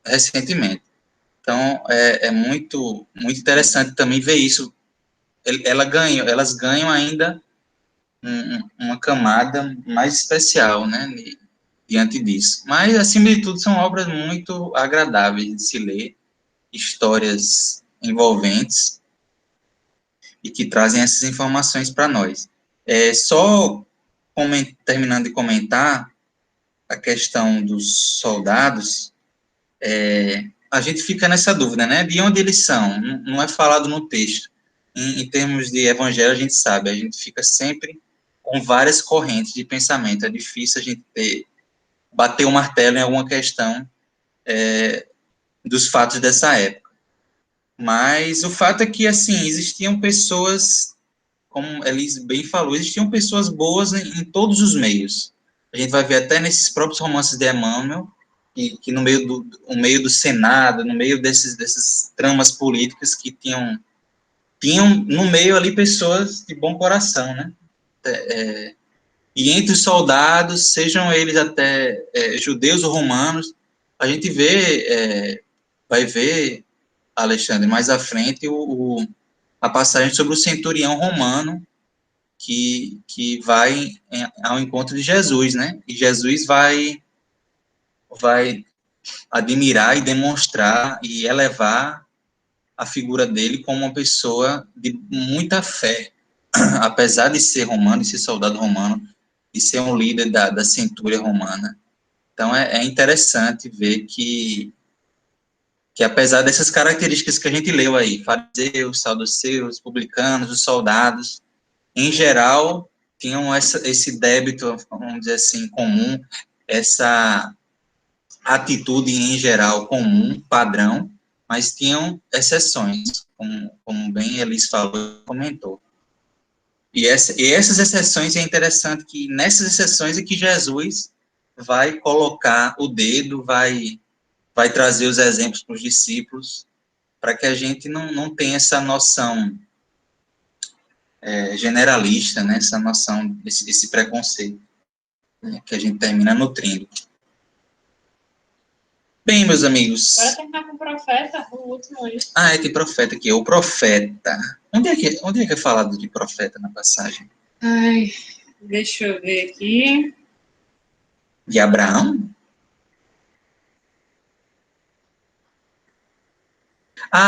recentemente. Então, é muito, muito interessante também ver isso. Elas ganham ainda uma camada mais especial, né, diante disso. Mas, acima de tudo, são obras muito agradáveis de se ler, histórias envolventes e que trazem essas informações para nós. Só terminando de comentar a questão dos soldados, a gente fica nessa dúvida, né? De onde eles são? Não é falado no texto. Em termos de evangelho, a gente sabe, a gente fica sempre com várias correntes de pensamento. É difícil a gente bater o martelo em alguma questão dos fatos dessa época. Mas o fato é que, assim, existiam pessoas, como Elis bem falou, existiam pessoas boas em todos os meios. A gente vai ver até nesses próprios romances de Emmanuel, que no meio do Senado, no meio dessas tramas políticas que tinham no meio ali pessoas de bom coração, né? E entre os soldados, sejam eles até judeus ou romanos, a gente vai ver, Alexandre, mais à frente, a passagem sobre o centurião romano, que vai ao encontro de Jesus, né? E Jesus vai admirar e demonstrar e elevar a figura dele como uma pessoa de muita fé, apesar de ser romano, de ser soldado romano, de ser um líder da centúria romana. Então, é interessante ver que apesar dessas características que a gente leu aí, fariseus, saduceus, publicanos, os soldados, em geral, tinham esse débito, vamos dizer assim, comum, essa atitude em geral comum, padrão, mas tinham exceções, como bem Elis falou, comentou. E essas exceções, é interessante que nessas exceções é que Jesus vai colocar o dedo, vai trazer os exemplos para os discípulos, para que a gente não tenha essa noção generalista, né, essa noção, esse preconceito, né, que a gente termina nutrindo. Bem, meus amigos. Para terminar com o profeta, o último aí. Tem profeta aqui, o profeta. Onde é que é falado de profeta na passagem? Deixa eu ver aqui. De Abraão?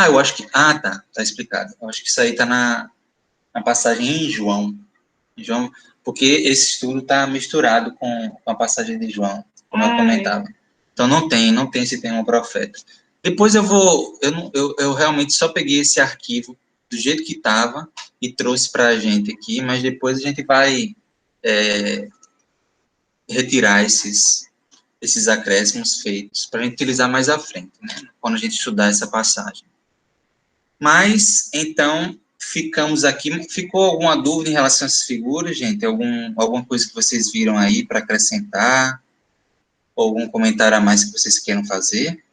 Eu acho que... tá explicado. Eu acho que isso aí está na passagem em João. Porque esse estudo está misturado com a passagem de João, como eu comentava. Então, não tem esse termo profeta. Depois eu realmente só peguei esse arquivo do jeito que estava e trouxe para a gente aqui, mas depois a gente vai retirar esses acréscimos feitos para a gente utilizar mais à frente, né, quando a gente estudar essa passagem. Mas, então, ficamos aqui. Ficou alguma dúvida em relação a essas figuras, gente? Alguma coisa que vocês viram aí para acrescentar? Ou algum comentário a mais que vocês queiram fazer?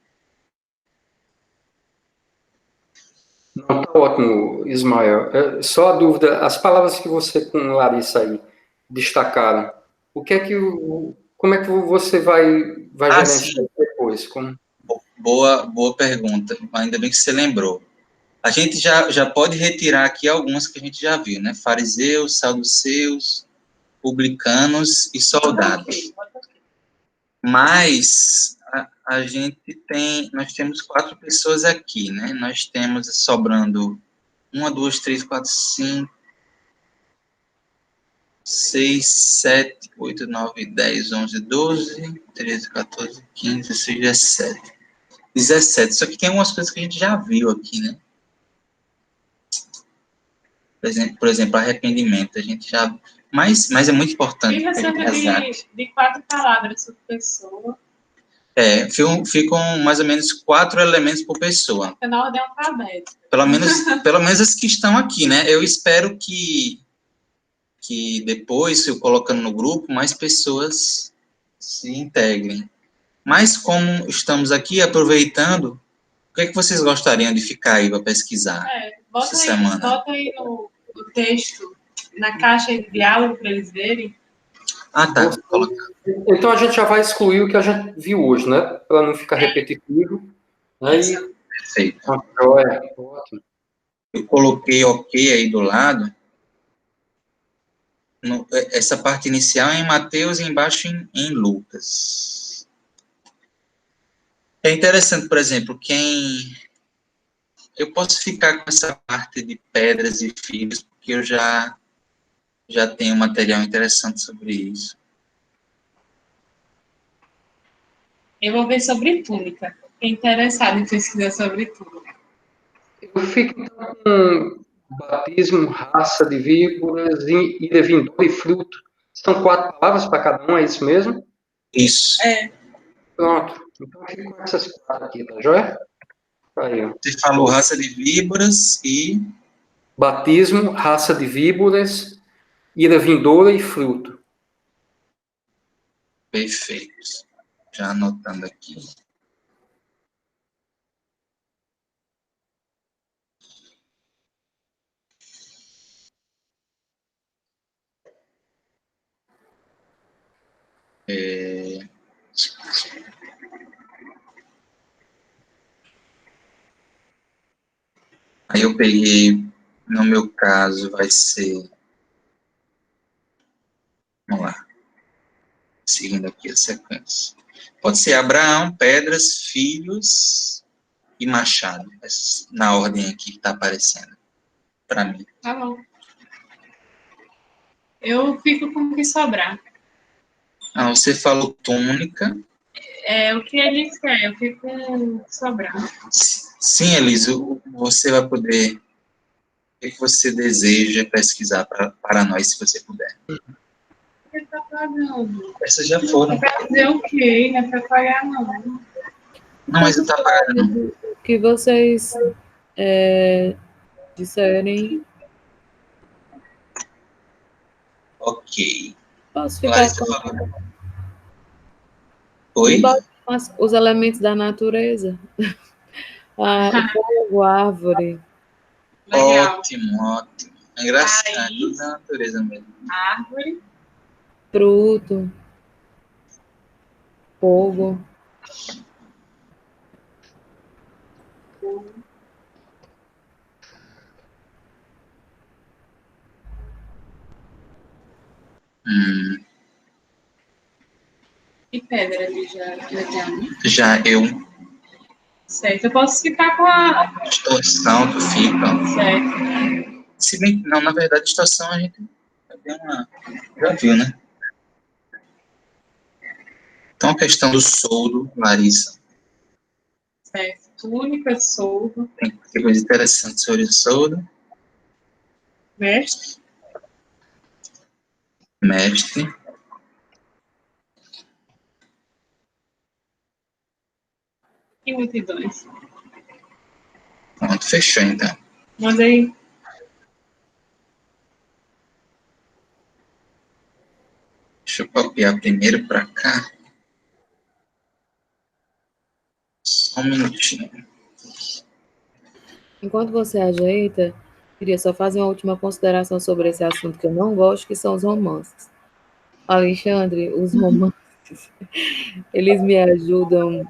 Não, tá ótimo, Ismael. Só a dúvida, as palavras que você com Larissa aí destacaram, como é que você vai gerenciar depois? Boa pergunta. Ainda bem que você lembrou. A gente já pode retirar aqui algumas que a gente já viu, né? Fariseus, saduceus, publicanos e soldados. Mas nós temos 4 pessoas aqui, né? Nós temos sobrando 1, 2, 3, 4, 5, 6, 7, 8, 9, 10, 11, 12, 13, 14, 15, 16, 17. 17. Só que tem algumas coisas que a gente já viu aqui, né? Por exemplo, arrependimento. A gente já... Mas é muito importante. Fica cerca de 4 palavras por pessoa. Ficam mais ou menos 4 elementos por pessoa. Fica na ordem alfabética. Pelo menos as que estão aqui, né? Eu espero que depois, eu colocando no grupo, mais pessoas se integrem. Mas como estamos aqui aproveitando, o que é que vocês gostariam de ficar aí para pesquisar essa semana? Bota aí no texto, na caixa de diálogo para eles verem. Ah, tá. Então a gente já vai excluir o que a gente viu hoje, né? Para não ficar repetitivo. Aí, perfeito. Ótimo. Eu coloquei OK aí do lado. Essa parte inicial é em Mateus e embaixo em Lucas. É interessante, por exemplo, eu posso ficar com essa parte de pedras e fios, porque eu já tenho material interessante sobre isso. Eu vou ver sobre túnica. Fiquei interessado em pesquisar sobre túnica. Eu fico com batismo, raça de víboras, ira, vindoura e fruto. São 4 palavras para cada um, é isso mesmo? Isso. Pronto. Então, eu fico com essas 4 aqui, tá joia? Aí, ó. Você falou raça de víboras e... Batismo, raça de víboras, ira, vindoura e fruto. Perfeito. Já anotando aqui. Aí eu peguei, no meu caso, vai ser... Vamos lá. Seguindo aqui a sequência. Pode ser Abraão, pedras, filhos e machado. Na ordem aqui que está aparecendo para mim. Tá bom. Eu fico com o que sobrar. Você falou túnica. É o que ele quer, eu fico com o que sobrar. Sim, Elisa, você vai poder... O que você deseja pesquisar para nós, se você puder? Ele tá pagando. Essas já foram. Vai dizer o quê? Não é para pagar, não. Não, mas não está pagando. O que vocês disserem. Ok. Posso ficar Larissa com... falou. Oi? Os elementos da natureza. O fogo, a árvore. Legal. Ótimo. Engraçado. Raiz. Da natureza mesmo. Árvore. Fruto. Fogo. E pedra ali já tem. Já eu... Certo, eu posso ficar com a... Distorção do fica. Certo. Se bem que não, na verdade, distorção a gente já viu, né? Então, a questão do soldo, Larissa. Certo. Túnica, soldo. Tem coisa interessante sobre o soldo. Mestre. E multidões. Pronto, fechou então. Manda aí. Deixa eu copiar primeiro para cá. Só um minutinho. Enquanto você ajeita, queria só fazer uma última consideração sobre esse assunto que eu não gosto, que são os romances. Alexandre, os romances, eles me ajudam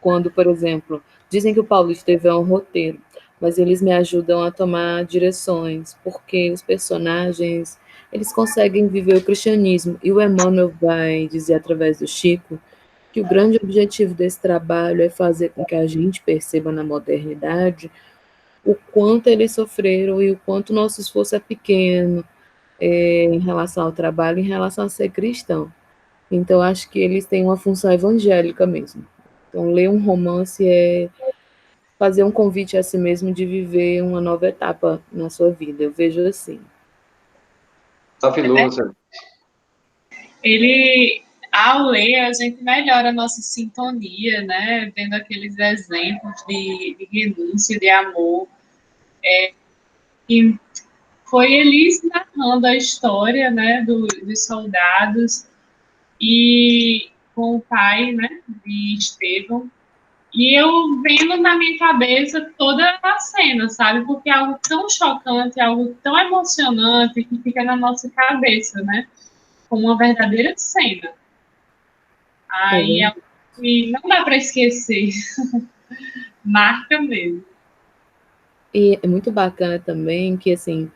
quando, por exemplo, dizem que o Paulo Estevam é um roteiro, mas eles me ajudam a tomar direções, porque os personagens, eles conseguem viver o cristianismo. E o Emmanuel vai dizer através do Chico que o grande objetivo desse trabalho é fazer com que a gente perceba na modernidade o quanto eles sofreram e o quanto nosso esforço é pequeno em relação ao trabalho, em relação a ser cristão. Então, acho que eles têm uma função evangélica mesmo. Então, ler um romance é fazer um convite a si mesmo de viver uma nova etapa na sua vida. Eu vejo assim. Maravilhoso. Ele, ao ler, a gente melhora a nossa sintonia, né? Vendo aqueles exemplos de renúncia, de amor. E foi Elis narrando a história, né, dos soldados e com o pai, né, de Estevão. E eu vendo na minha cabeça toda a cena, sabe? Porque é algo tão chocante, é algo tão emocionante que fica na nossa cabeça, né? Como uma verdadeira cena. Aí é algo que não dá para esquecer. Marca mesmo. E é muito bacana também que, assim,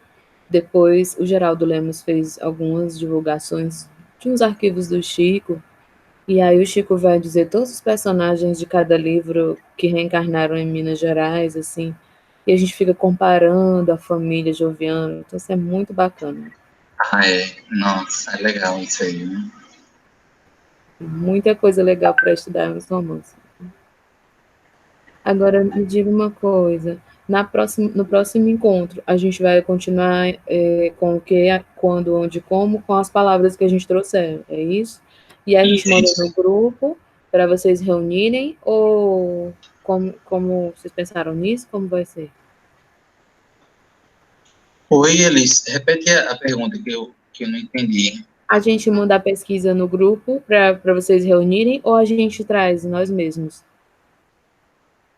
depois o Geraldo Lemos fez algumas divulgações de uns arquivos do Chico, e aí o Chico vai dizer todos os personagens de cada livro que reencarnaram em Minas Gerais, assim, e a gente fica comparando a família Joviano, então isso é muito bacana. Ah, é. Nossa, é legal isso aí, né? Muita coisa legal para estudar nos romances. Agora, me diga uma coisa, no próximo encontro, a gente vai continuar com o que, quando, onde, como, com as palavras que a gente trouxer, é isso? E a gente manda no Isso. grupo para vocês reunirem, ou como vocês pensaram nisso? Como vai ser? Oi, Elis, repete a pergunta que eu não entendi. A gente manda a pesquisa no grupo para vocês reunirem, ou a gente traz nós mesmos?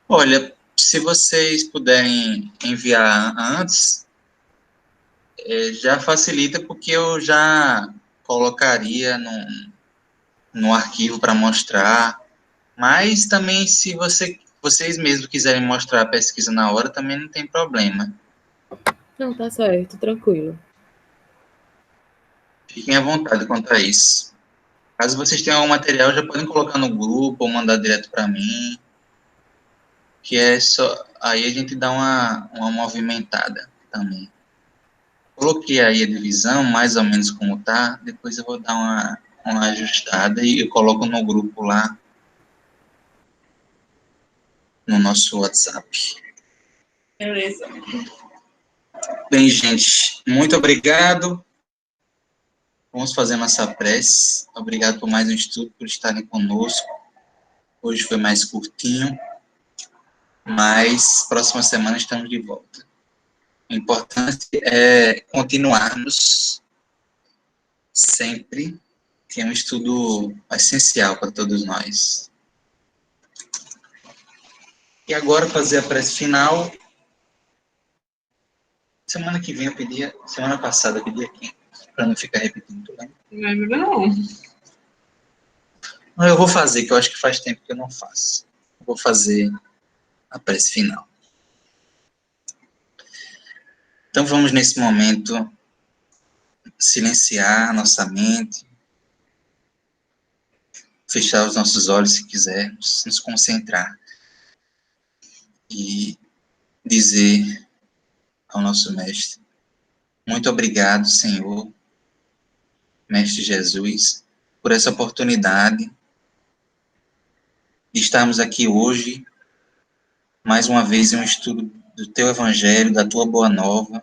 Olha, se vocês puderem enviar antes, já facilita, porque eu já colocaria no arquivo para mostrar. Mas também, se vocês mesmos quiserem mostrar a pesquisa na hora, também não tem problema. Não, tá certo, tranquilo. Fiquem à vontade quanto a isso. Caso vocês tenham algum material, já podem colocar no grupo ou mandar direto para mim, que é só. Aí a gente dá uma movimentada também. Coloquei aí a divisão, mais ou menos como tá, depois eu vou dar uma ajustada e eu coloco no grupo lá, no nosso WhatsApp. Beleza. Bem, gente, muito obrigado. Vamos fazer nossa prece. Obrigado por mais um estudo, por estarem conosco. Hoje foi mais curtinho, mas próxima semana estamos de volta. O importante é continuarmos sempre, que é um estudo essencial para todos nós. E agora fazer a prece final. Semana que vem eu pedia, semana passada eu pedi aqui, para não ficar repetindo. Né? Não lembro, não. Eu vou fazer, que eu acho que faz tempo que eu não faço. Eu vou fazer a prece final. Então vamos nesse momento silenciar nossa mente, fechar os nossos olhos se quisermos, nos concentrar e dizer ao nosso Mestre: muito obrigado, Senhor, Mestre Jesus, por essa oportunidade de estarmos aqui hoje, mais uma vez em um estudo do Teu Evangelho, da Tua Boa Nova,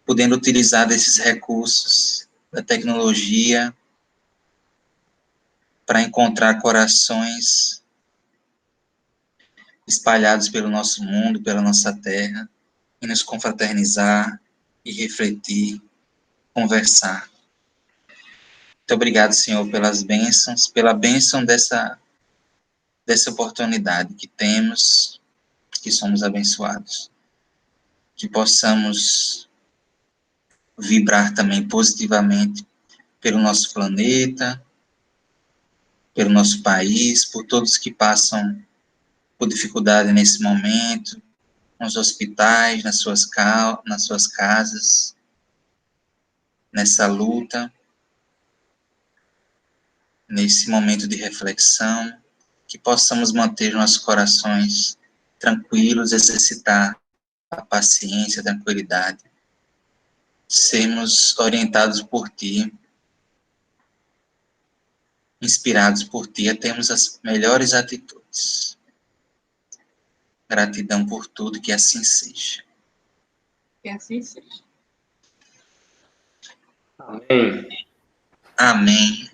podendo utilizar desses recursos da tecnologia para encontrar corações espalhados pelo nosso mundo, pela nossa terra, e nos confraternizar e refletir, conversar. Muito obrigado, Senhor, pelas bênçãos, pela bênção dessa oportunidade que temos, que somos abençoados. Que possamos vibrar também positivamente pelo nosso planeta, pelo nosso país, por todos que passam por dificuldade nesse momento, nos hospitais, nas suas casas. nessa luta, nesse momento de reflexão, que possamos manter nossos corações tranquilos, exercitar a paciência, a tranquilidade, sermos orientados por Ti, inspirados por Ti a termos as melhores atitudes. Gratidão por tudo, que assim seja. Que assim seja. Amém. Amém.